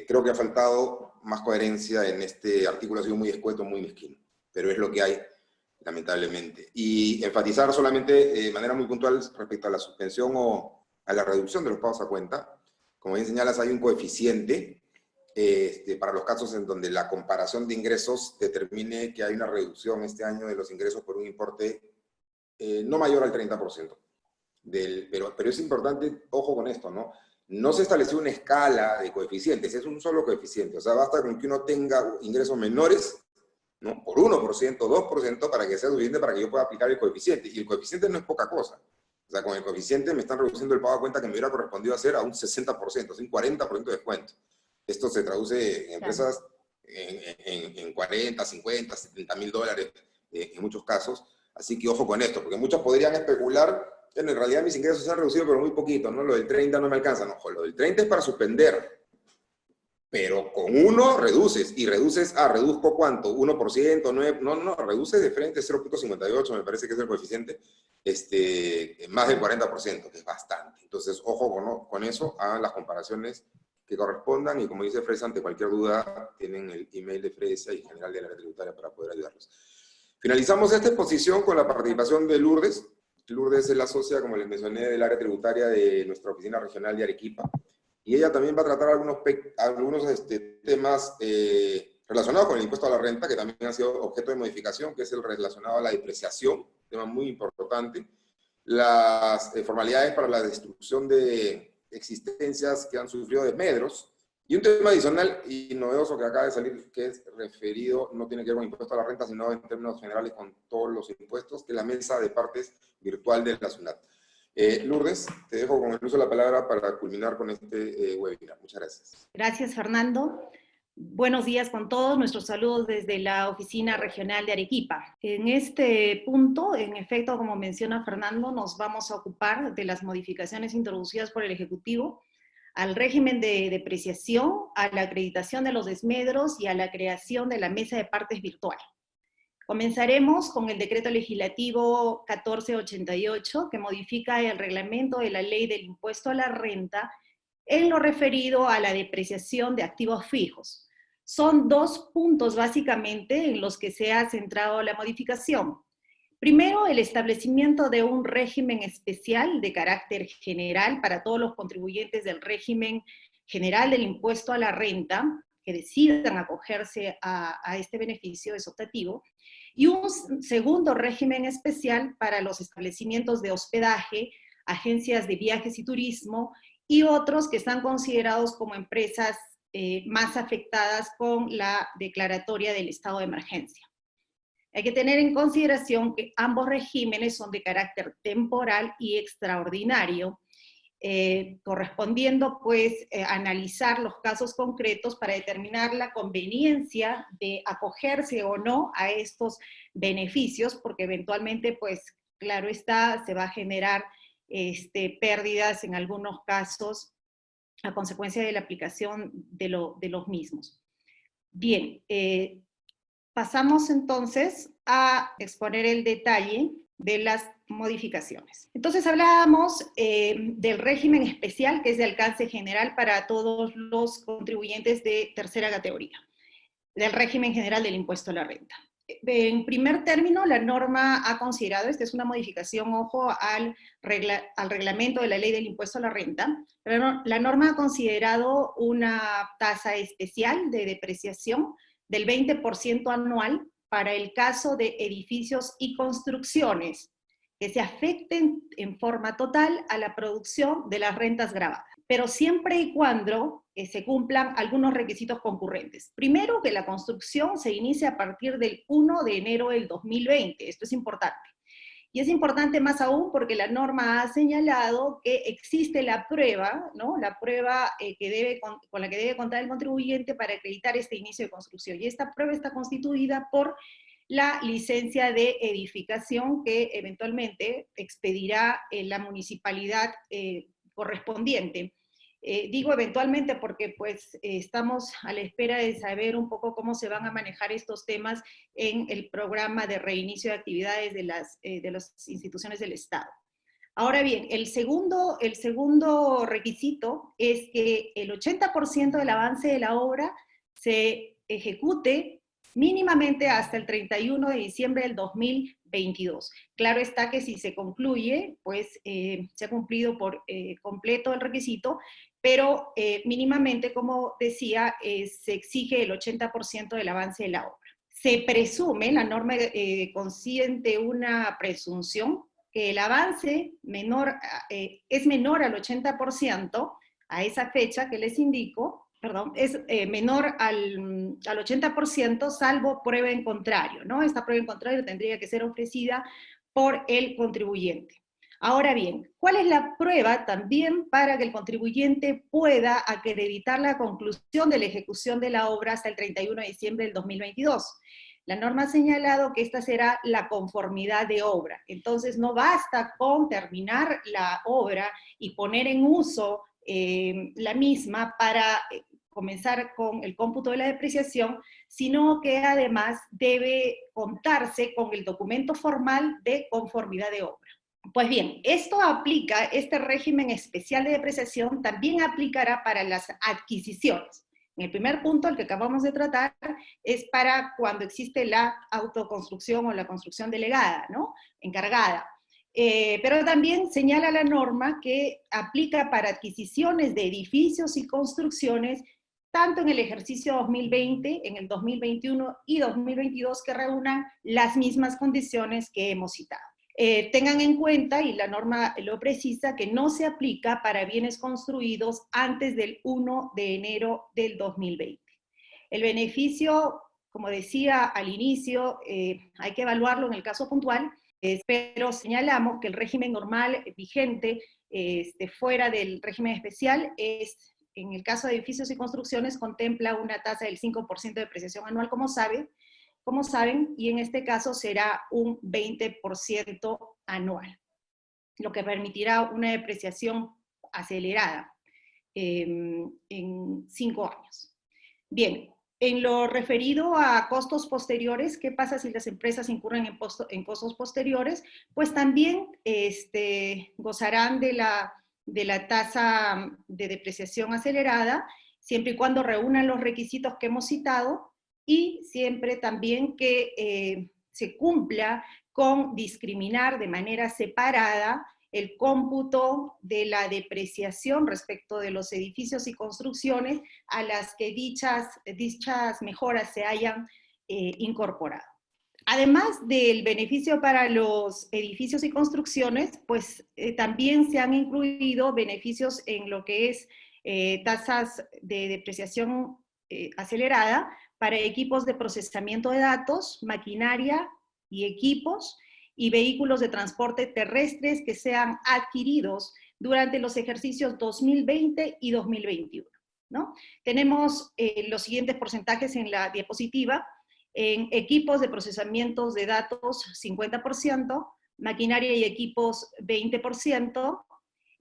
creo que ha faltado más coherencia en este artículo, ha sido muy escueto, muy mezquino, pero es lo que hay, lamentablemente. Y enfatizar solamente de manera muy puntual respecto a la suspensión o a la reducción de los pagos a cuenta. Como bien señalas, hay un coeficiente para los casos en donde la comparación de ingresos determine que hay una reducción este año de los ingresos por un importe no mayor al 30%. Pero es importante, ojo con esto, ¿no? No se estableció una escala de coeficientes, es un solo coeficiente. O sea, basta con que uno tenga ingresos menores, ¿no?, por 1%, 2%, para que sea suficiente para que yo pueda aplicar el coeficiente. Y el coeficiente no es poca cosa. O sea, con el coeficiente me están reduciendo el pago a cuenta que me hubiera correspondido hacer a un 60%, o sea, un 40% de descuento. Esto se traduce en empresas en 40, 50, 70 mil dólares en muchos casos. Así que ojo con esto, porque muchos podrían especular, bueno, en realidad mis ingresos se han reducido, pero muy poquito, ¿no? Lo del 30 no me alcanza. No, ojo, lo del 30 es para suspender. Pero con uno reduces, y reduces, reduzco ¿cuánto? 1%, 9%, no, reduces de frente 0.58, me parece que es el coeficiente, más del 40%, que es bastante. Entonces, ojo con eso, hagan las comparaciones que correspondan, y como dice Fresa, ante cualquier duda, tienen el email de Fresa y en general del área tributaria para poder ayudarlos. Finalizamos esta exposición con la participación de Lourdes. Lourdes es la socia, como les mencioné, del área tributaria de nuestra oficina regional de Arequipa. Y ella también va a tratar algunos temas relacionados con el impuesto a la renta, que también ha sido objeto de modificación, que es el relacionado a la depreciación, tema muy importante, las formalidades para la destrucción de existencias que han sufrido desmedros, y un tema adicional y novedoso que acaba de salir, que es referido, no tiene que ver con impuesto a la renta, sino en términos generales con todos los impuestos, que es la mesa de partes virtual de la SUNAT. Lourdes, te dejo con el uso de la palabra para culminar con este webinar. Muchas gracias. Gracias, Fernando. Buenos días con todos, nuestros saludos desde la Oficina Regional de Arequipa. En este punto, en efecto, como menciona Fernando, nos vamos a ocupar de las modificaciones introducidas por el Ejecutivo al régimen de depreciación, a la acreditación de los desmedros y a la creación de la mesa de partes virtual. Comenzaremos con el Decreto Legislativo 1488, que modifica el reglamento de la Ley del Impuesto a la Renta en lo referido a la depreciación de activos fijos. Son dos puntos básicamente en los que se ha centrado la modificación. Primero, el establecimiento de un régimen especial de carácter general para todos los contribuyentes del régimen general del impuesto a la renta que decidan acogerse a este beneficio, es optativo, y un segundo régimen especial para los establecimientos de hospedaje, agencias de viajes y turismo, y otros que están considerados como empresas más afectadas con la declaratoria del estado de emergencia. Hay que tener en consideración que ambos regímenes son de carácter temporal y extraordinario, correspondiendo pues analizar los casos concretos para determinar la conveniencia de acogerse o no a estos beneficios, porque eventualmente pues claro está, se va a generar pérdidas en algunos casos a consecuencia de la aplicación de los mismos. Bien, pasamos entonces a exponer el detalle de las modificaciones. Entonces hablábamos del régimen especial, que es de alcance general para todos los contribuyentes de tercera categoría, del régimen general del impuesto a la renta. En primer término, la norma ha considerado, esta es una modificación, ojo, al reglamento de la ley del impuesto a la renta, pero la norma ha considerado una tasa especial de depreciación del 20% anual para el caso de edificios y construcciones que se afecten en forma total a la producción de las rentas gravadas, pero siempre y cuando se cumplan algunos requisitos concurrentes. Primero, que la construcción se inicie a partir del 1 de enero del 2020, esto es importante. Y es importante más aún porque la norma ha señalado que existe la prueba, ¿no? La prueba con la que debe contar el contribuyente para acreditar este inicio de construcción. Y esta prueba está constituida por la licencia de edificación que eventualmente expedirá la municipalidad correspondiente. Digo eventualmente porque pues estamos a la espera de saber un poco cómo se van a manejar estos temas en el programa de reinicio de actividades de las instituciones del Estado. Ahora bien, el segundo requisito es que el 80% del avance de la obra se ejecute mínimamente hasta el 31 de diciembre del 2022. Claro está que si se concluye, pues se ha cumplido por completo el requisito, pero mínimamente, como decía, se exige el 80% del avance de la obra. Se presume, la norma consiente una presunción, que el avance es menor al 80% a esa fecha que les indico, perdón, es menor al 80%, salvo prueba en contrario, ¿no? Esta prueba en contrario tendría que ser ofrecida por el contribuyente. Ahora bien, ¿cuál es la prueba también para que el contribuyente pueda acreditar la conclusión de la ejecución de la obra hasta el 31 de diciembre del 2022? La norma ha señalado que esta será la conformidad de obra. Entonces no basta con terminar la obra y poner en uso la misma para comenzar con el cómputo de la depreciación, sino que además debe contarse con el documento formal de conformidad de obra. Pues bien, este régimen especial de depreciación también aplicará para las adquisiciones. En el primer punto, el que acabamos de tratar, es para cuando existe la autoconstrucción o la construcción delegada, ¿no? Encargada. Pero también señala la norma que aplica para adquisiciones de edificios y construcciones, tanto en el ejercicio 2020, en el 2021 y 2022, que reúnan las mismas condiciones que hemos citado. Tengan en cuenta, y la norma lo precisa, que no se aplica para bienes construidos antes del 1 de enero del 2020. El beneficio, como decía al inicio, hay que evaluarlo en el caso puntual, pero señalamos que el régimen normal vigente, fuera del régimen especial, en el caso de edificios y construcciones, contempla una tasa del 5% de depreciación anual, como saben, y en este caso será un 20% anual, lo que permitirá una depreciación acelerada en 5 años. Bien, en lo referido a costos posteriores, ¿qué pasa si las empresas incurren en costos posteriores? Pues también gozarán de la tasa de depreciación acelerada, siempre y cuando reúnan los requisitos que hemos citado, y siempre también que se cumpla con discriminar de manera separada el cómputo de la depreciación respecto de los edificios y construcciones a las que dichas mejoras se hayan incorporado. Además del beneficio para los edificios y construcciones, pues también se han incluido beneficios en lo que es tasas de depreciación acelerada para equipos de procesamiento de datos, maquinaria y equipos, y vehículos de transporte terrestres que sean adquiridos durante los ejercicios 2020 y 2021, ¿no? Tenemos los siguientes porcentajes en la diapositiva. En equipos de procesamiento de datos, 50%, maquinaria y equipos, 20%,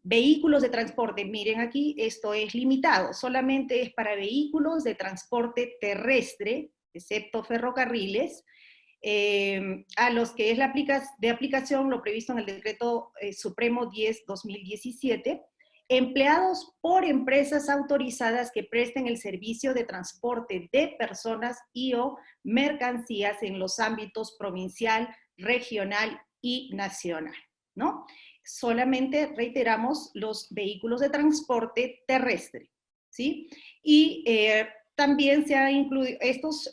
vehículos de transporte, miren aquí, esto es limitado, solamente es para vehículos de transporte terrestre, excepto ferrocarriles, a los que es de aplicación lo previsto en el Decreto Supremo 10/2017, empleados por empresas autorizadas que presten el servicio de transporte de personas y o mercancías en los ámbitos provincial, regional y nacional, ¿no? Solamente reiteramos los vehículos de transporte terrestre, ¿sí? Y también se ha incluido,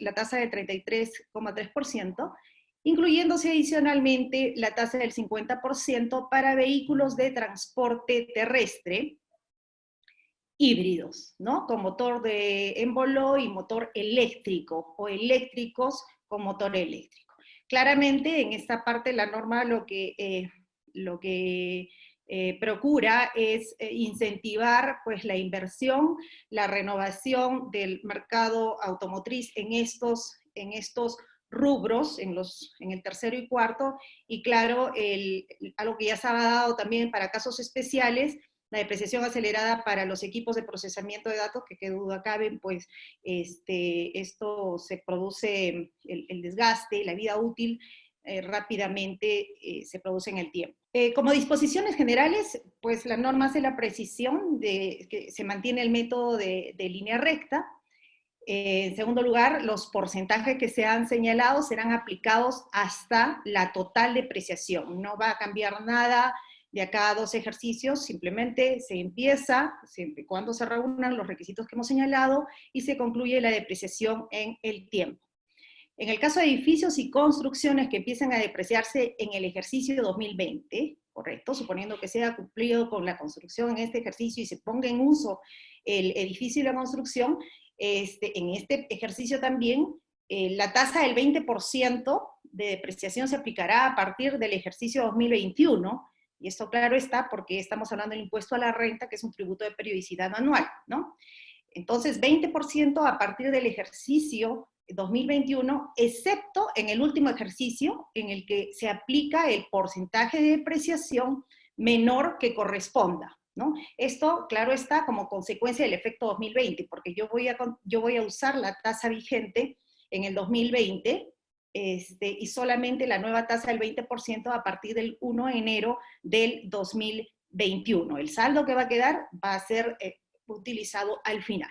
la tasa de 33,3%, incluyéndose adicionalmente la tasa del 50% para vehículos de transporte terrestre híbridos, ¿no? Con motor de émbolo y motor eléctrico, o eléctricos con motor eléctrico. Claramente, en esta parte la norma lo que procura es incentivar pues, la inversión, la renovación del mercado automotriz en estos rubros, en el tercero y cuarto, y claro, algo que ya se ha dado también para casos especiales, la depreciación acelerada para los equipos de procesamiento de datos, que qué duda cabe, pues esto se produce, el desgaste, la vida útil, rápidamente se produce en el tiempo. Como disposiciones generales, pues la norma hace la precisión de que se mantiene el método de línea recta. En segundo lugar, los porcentajes que se han señalado serán aplicados hasta la total depreciación. No va a cambiar nada de acá a 2 ejercicios, simplemente se empieza, siempre y cuando se reúnan los requisitos que hemos señalado, y se concluye la depreciación en el tiempo. En el caso de edificios y construcciones que empiezan a depreciarse en el ejercicio 2020, correcto, suponiendo que se haya cumplido con la construcción en este ejercicio y se ponga en uso el edificio y la construcción, en este ejercicio también, la tasa del 20% de depreciación se aplicará a partir del ejercicio 2021, y esto claro está porque estamos hablando del impuesto a la renta, que es un tributo de periodicidad anual, ¿no? Entonces, 20% a partir del ejercicio 2021, excepto en el último ejercicio, en el que se aplica el porcentaje de depreciación menor que corresponda, ¿no? Esto, claro está, como consecuencia del efecto 2020, porque yo voy a usar la tasa vigente en el 2020, y solamente la nueva tasa del 20% a partir del 1 de enero del 2021. El saldo que va a quedar va a ser utilizado al final.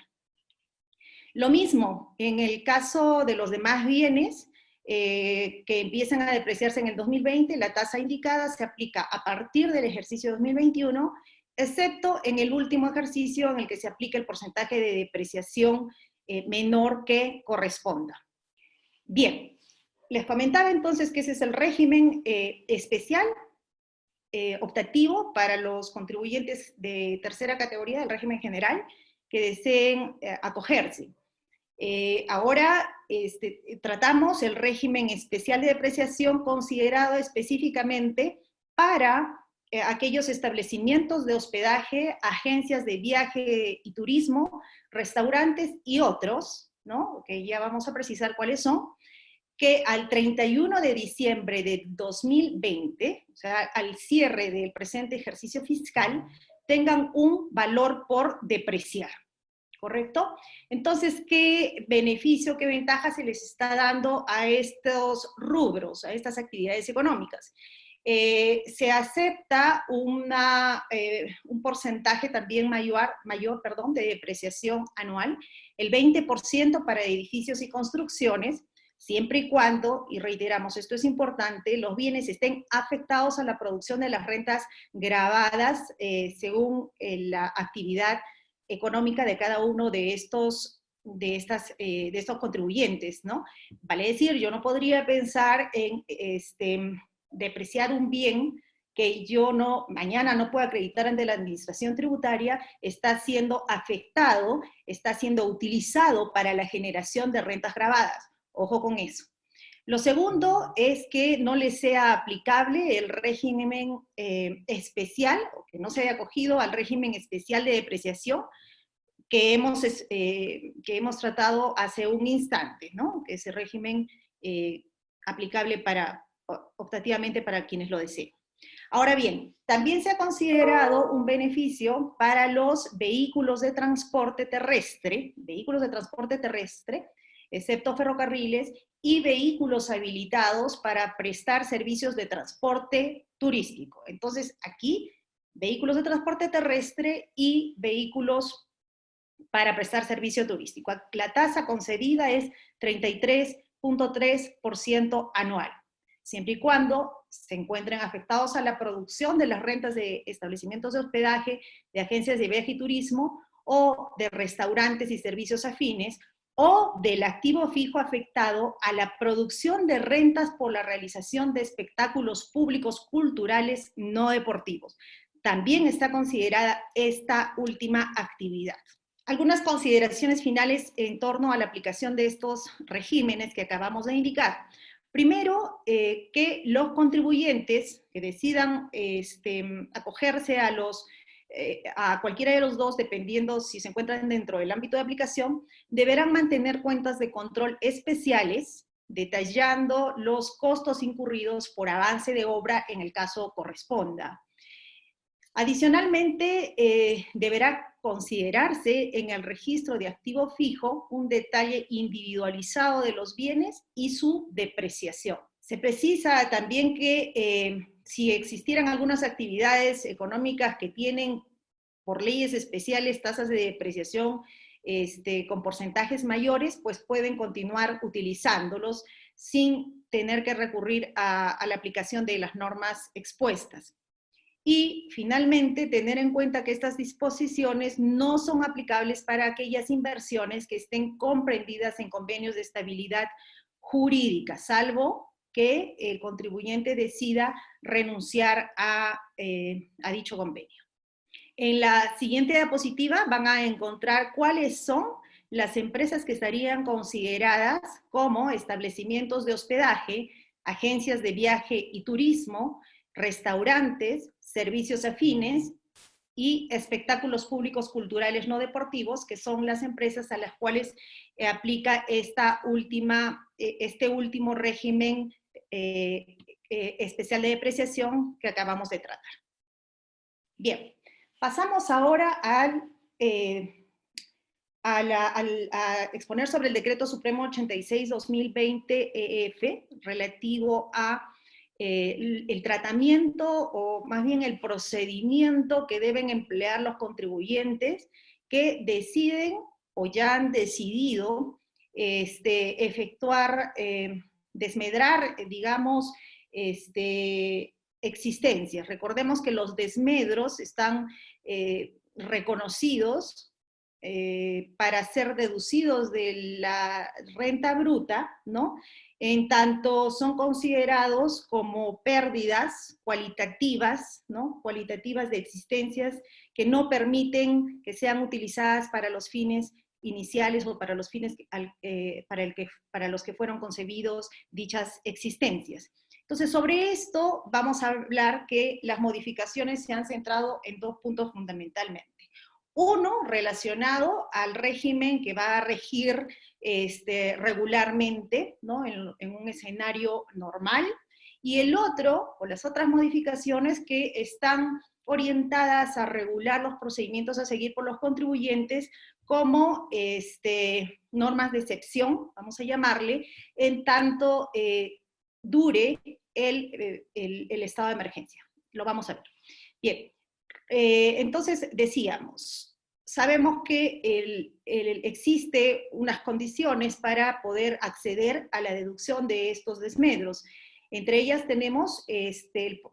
Lo mismo en el caso de los demás bienes que empiezan a depreciarse en el 2020, la tasa indicada se aplica a partir del ejercicio 2021, excepto en el último ejercicio en el que se aplica el porcentaje de depreciación menor que corresponda. Bien, les comentaba entonces que ese es el régimen especial optativo para los contribuyentes de tercera categoría del régimen general que deseen acogerse. Ahora tratamos el régimen especial de depreciación considerado específicamente para aquellos establecimientos de hospedaje, agencias de viaje y turismo, restaurantes y otros, ¿no? Que ya vamos a precisar cuáles son, que al 31 de diciembre de 2020, o sea, al cierre del presente ejercicio fiscal, tengan un valor por depreciar, ¿correcto? Entonces, ¿qué beneficio, qué ventaja se les está dando a estos rubros, a estas actividades económicas? Se acepta un porcentaje también mayor de depreciación anual, el 20% para edificios y construcciones, siempre y cuando, y reiteramos, esto es importante, los bienes estén afectados a la producción de las rentas gravadas según la actividad económica de cada uno de estos contribuyentes, ¿no? Vale decir, yo no podría pensar en depreciar un bien que yo mañana no puedo acreditar ante la administración tributaria, está siendo afectado, está siendo utilizado para la generación de rentas gravadas. Ojo con eso. Lo segundo es que no le sea aplicable el régimen especial, o que no se haya acogido al régimen especial de depreciación que hemos tratado hace un instante, ¿no? Que es el régimen aplicable optativamente para quienes lo deseen. Ahora bien, también se ha considerado un beneficio para los vehículos de transporte terrestre, excepto ferrocarriles, y vehículos habilitados para prestar servicios de transporte turístico. Entonces, aquí vehículos de transporte terrestre y vehículos para prestar servicio turístico. La tasa concedida es 33.3% anual, siempre y cuando se encuentren afectados a la producción de las rentas de establecimientos de hospedaje, de agencias de viaje y turismo, o de restaurantes y servicios afines, o del activo fijo afectado a la producción de rentas por la realización de espectáculos públicos culturales no deportivos. También está considerada esta última actividad. Algunas consideraciones finales en torno a la aplicación de estos regímenes que acabamos de indicar. Primero, que los contribuyentes que decidan acogerse a cualquiera de los dos, dependiendo si se encuentran dentro del ámbito de aplicación, deberán mantener cuentas de control especiales, detallando los costos incurridos por avance de obra en el caso corresponda. Adicionalmente, deberá considerarse en el registro de activo fijo un detalle individualizado de los bienes y su depreciación. Se precisa también que si existieran algunas actividades económicas que tienen por leyes especiales tasas de depreciación con porcentajes mayores, pues pueden continuar utilizándolos sin tener que recurrir a la aplicación de las normas expuestas. Y finalmente, tener en cuenta que estas disposiciones no son aplicables para aquellas inversiones que estén comprendidas en convenios de estabilidad jurídica, salvo que el contribuyente decida renunciar a dicho convenio. En la siguiente diapositiva van a encontrar cuáles son las empresas que estarían consideradas como establecimientos de hospedaje, agencias de viaje y turismo, restaurantes, servicios afines y espectáculos públicos culturales no deportivos, que son las empresas a las cuales aplica este último régimen especial de depreciación que acabamos de tratar. Bien, pasamos ahora a exponer sobre el Decreto Supremo 86/2020 relativo a el tratamiento, o más bien el procedimiento que deben emplear los contribuyentes que deciden o ya han decidido efectuar, desmedrar, digamos, existencias. Recordemos que los desmedros están reconocidos para ser deducidos de la renta bruta, ¿no? En tanto son considerados como pérdidas cualitativas, ¿no? Cualitativas de existencias que no permiten que sean utilizadas para los fines iniciales o para los fines para los que fueron concebidos dichas existencias. Entonces, sobre esto vamos a hablar que las modificaciones se han centrado en dos puntos fundamentalmente. Uno, relacionado al régimen que va a regir regularmente, ¿no? en un escenario normal, y el otro, o las otras modificaciones que están orientadas a regular los procedimientos a seguir por los contribuyentes como normas de excepción, vamos a llamarle, en tanto dure el estado de emergencia. Lo vamos a ver. Bien. Entonces, decíamos, sabemos que existe unas condiciones para poder acceder a la deducción de estos desmedros. Entre ellas tenemos que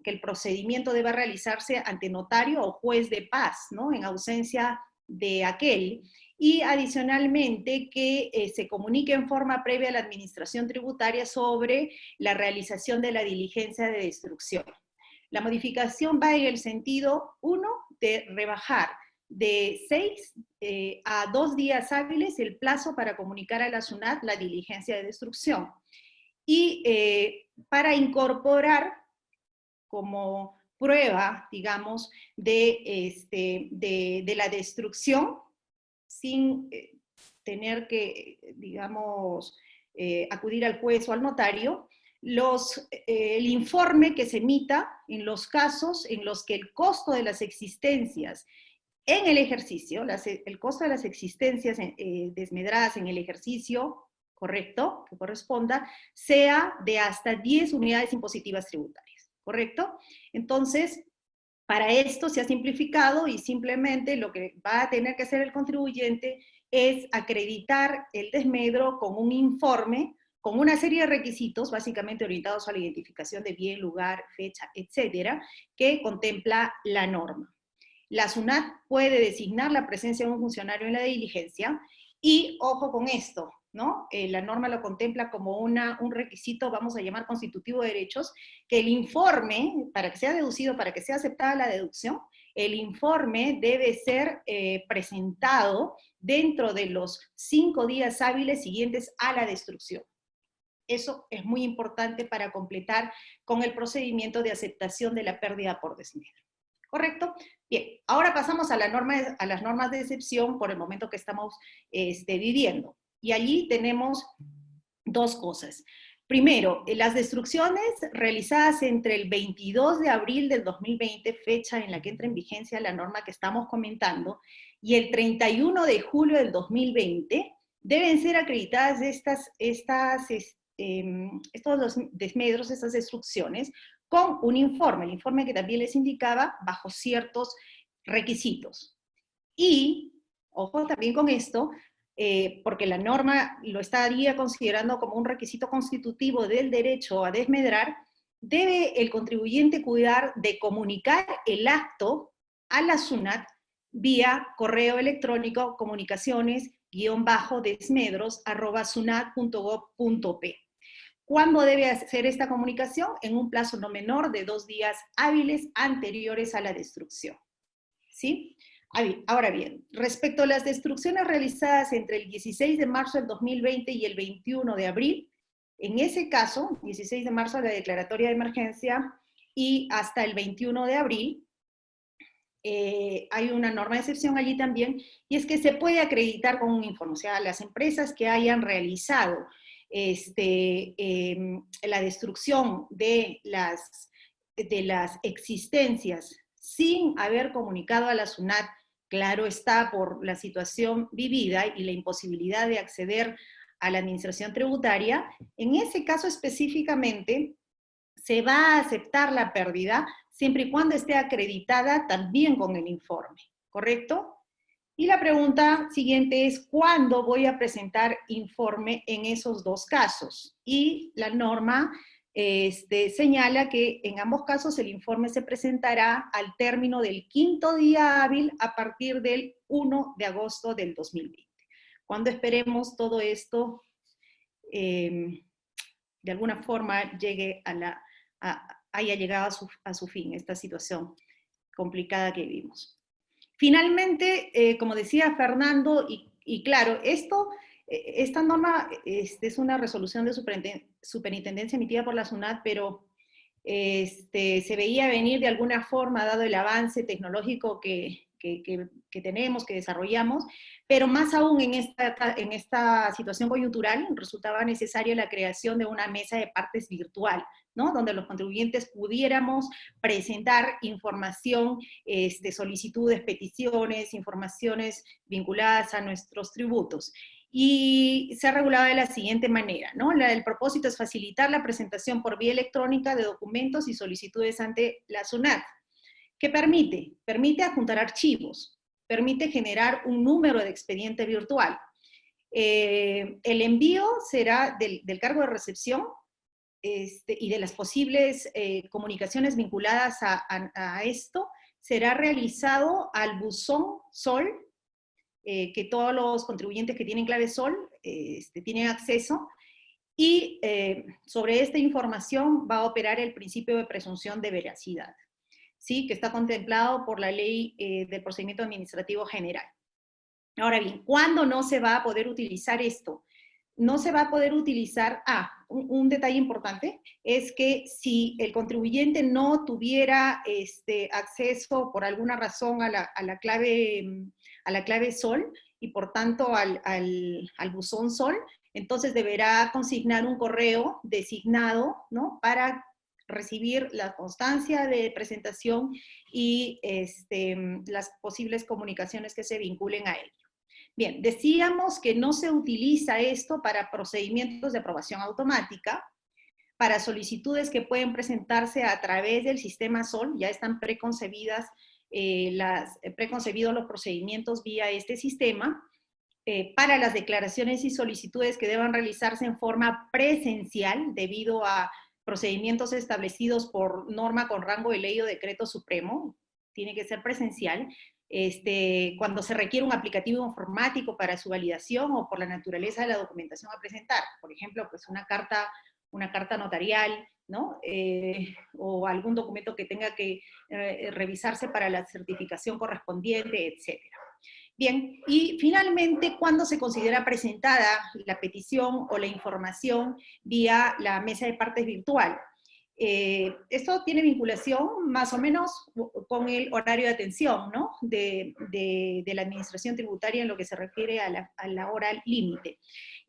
el procedimiento deba realizarse ante notario o juez de paz, ¿no? En ausencia de aquel. Y adicionalmente que se comunique en forma previa a la administración tributaria sobre la realización de la diligencia de destrucción. La modificación va en el sentido, uno, de rebajar de 6 a 2 días hábiles el plazo para comunicar a la SUNAT la diligencia de destrucción. Y para incorporar como prueba, digamos, de la destrucción, sin tener que, digamos, acudir al juez o al notario, el informe que se emita en los casos en los que el costo de las existencias en el ejercicio, el costo de las existencias desmedradas en el ejercicio correcto, que corresponda, sea de hasta 10 unidades impositivas tributarias, ¿correcto? Entonces, Para esto se ha simplificado y simplemente lo que va a tener que hacer el contribuyente es acreditar el desmedro con un informe, con una serie de requisitos, básicamente orientados a la identificación de bien, lugar, fecha, etcétera, que contempla la norma. La SUNAT puede designar la presencia de un funcionario en la diligencia y, ojo con esto, ¿no? La norma lo contempla como un requisito, vamos a llamar constitutivo de derechos, que el informe, para que sea deducido, para que sea aceptada la deducción, el informe debe ser presentado dentro de los 5 días hábiles siguientes a la destrucción. Eso es muy importante para completar con el procedimiento de aceptación de la pérdida por desmedro. ¿Correcto? Bien, ahora pasamos a las normas de excepción por el momento que estamos viviendo. Y allí tenemos dos cosas. Primero, las destrucciones realizadas entre el 22 de abril del 2020, fecha en la que entra en vigencia la norma que estamos comentando, y el 31 de julio del 2020, deben ser acreditadas estos desmedros, estas destrucciones, con un informe, el informe que también les indicaba, bajo ciertos requisitos. Y, ojo también con esto, porque la norma lo estaría considerando como un requisito constitutivo del derecho a desmedrar, debe el contribuyente cuidar de comunicar el acto a la SUNAT vía correo electrónico comunicaciones-desmedros@sunat.gov.p. ¿Cuándo debe hacer esta comunicación? En un plazo no menor de 2 días hábiles anteriores a la destrucción. ¿Sí? Ahora bien, respecto a las destrucciones realizadas entre el 16 de marzo del 2020 y el 21 de abril, en ese caso, 16 de marzo la declaratoria de emergencia y hasta el 21 de abril, hay una norma de excepción allí también, y es que se puede acreditar con un informe, o sea, las empresas que hayan realizado la destrucción de las existencias sin haber comunicado a la SUNAT, claro está, por la situación vivida y la imposibilidad de acceder a la administración tributaria, en ese caso específicamente se va a aceptar la pérdida siempre y cuando esté acreditada también con el informe, ¿correcto? Y la pregunta siguiente es, ¿cuándo voy a presentar informe en esos dos casos? Y la norma señala que en ambos casos el informe se presentará al término del 5º día hábil a partir del 1 de agosto del 2020. Cuando esperemos todo esto, de alguna forma, haya llegado a su fin, esta situación complicada que vivimos. Finalmente, como decía Fernando, y claro, esta norma es una resolución de superintendencia emitida por la SUNAT, pero se veía venir de alguna forma, dado el avance tecnológico que tenemos, que desarrollamos, pero más aún en esta situación coyuntural resultaba necesaria la creación de una mesa de partes virtual, ¿no? Donde los contribuyentes pudiéramos presentar información, solicitudes, peticiones, informaciones vinculadas a nuestros tributos. Y se ha regulado de la siguiente manera, ¿no? El propósito es facilitar la presentación por vía electrónica de documentos y solicitudes ante la SUNAT. ¿Qué permite? Permite adjuntar archivos, permite generar un número de expediente virtual. El envío será del cargo de recepción y de las posibles comunicaciones vinculadas a esto, será realizado al buzón SOL, que todos los contribuyentes que tienen clave SOL tienen acceso, y sobre esta información va a operar el principio de presunción de veracidad, ¿sí? Que está contemplado por la Ley del Procedimiento Administrativo General. Ahora bien, ¿cuándo no se va a poder utilizar esto? No se va a poder utilizar, un detalle importante, es que si el contribuyente no tuviera acceso por alguna razón a la clave SOL, y por tanto al buzón SOL, entonces deberá consignar un correo designado, ¿no? Para recibir la constancia de presentación y las posibles comunicaciones que se vinculen a ello. Bien, decíamos que no se utiliza esto para procedimientos de aprobación automática, para solicitudes que pueden presentarse a través del sistema SOL, ya están preconcebidos los procedimientos vía este sistema, para las declaraciones y solicitudes que deban realizarse en forma presencial debido a procedimientos establecidos por norma con rango de ley o decreto supremo, tiene que ser presencial, cuando se requiere un aplicativo informático para su validación o por la naturaleza de la documentación a presentar, por ejemplo, pues una carta notarial, ¿no? O algún documento que tenga que revisarse para la certificación correspondiente, etcétera. Bien, y finalmente, ¿cuándo se considera presentada la petición o la información vía la mesa de partes virtual? Esto tiene vinculación más o menos con el horario de atención, ¿no? de la administración tributaria en lo que se refiere a la hora límite.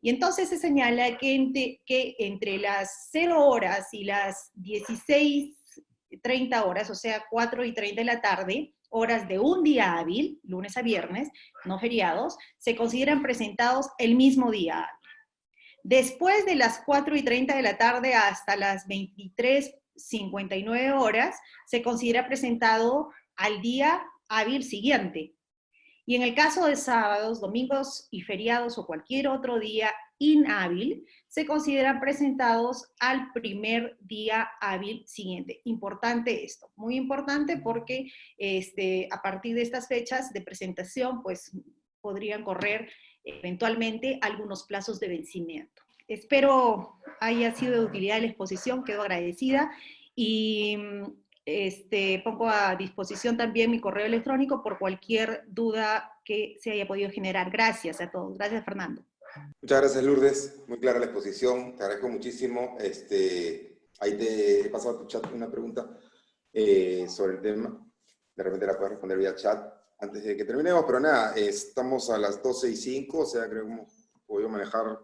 Y entonces se señala que entre las 0 horas y las 16:30 horas, o sea, 4:30 de la tarde, horas de un día hábil, lunes a viernes, no feriados, se consideran presentados el mismo día hábil. Después de las 4:30 de la tarde hasta las 23:59 horas, se considera presentado al día hábil siguiente. Y en el caso de sábados, domingos y feriados o cualquier otro día inhábil, se consideran presentados al primer día hábil siguiente. Importante esto, muy importante porque a partir de estas fechas de presentación, pues podrían correr eventualmente algunos plazos de vencimiento. Espero haya sido de utilidad la exposición, quedo agradecida y pongo a disposición también mi correo electrónico por cualquier duda que se haya podido generar. Gracias a todos. Gracias, Fernando. Muchas gracias, Lourdes. Muy clara la exposición. Te agradezco muchísimo. Ahí te he pasado a tu chat una pregunta sobre el tema. De repente la puedes responder vía chat antes de que terminemos, pero nada, estamos a las 12:05, o sea, creo que hemos podido manejar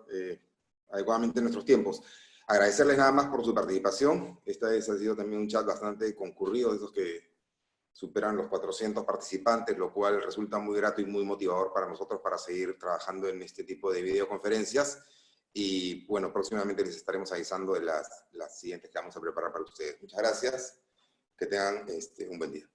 adecuadamente nuestros tiempos. Agradecerles nada más por su participación. Esta vez ha sido también un chat bastante concurrido, de esos que superan los 400 participantes, lo cual resulta muy grato y muy motivador para nosotros para seguir trabajando en este tipo de videoconferencias. Y bueno, próximamente les estaremos avisando de las siguientes que vamos a preparar para ustedes. Muchas gracias. Que tengan un buen día.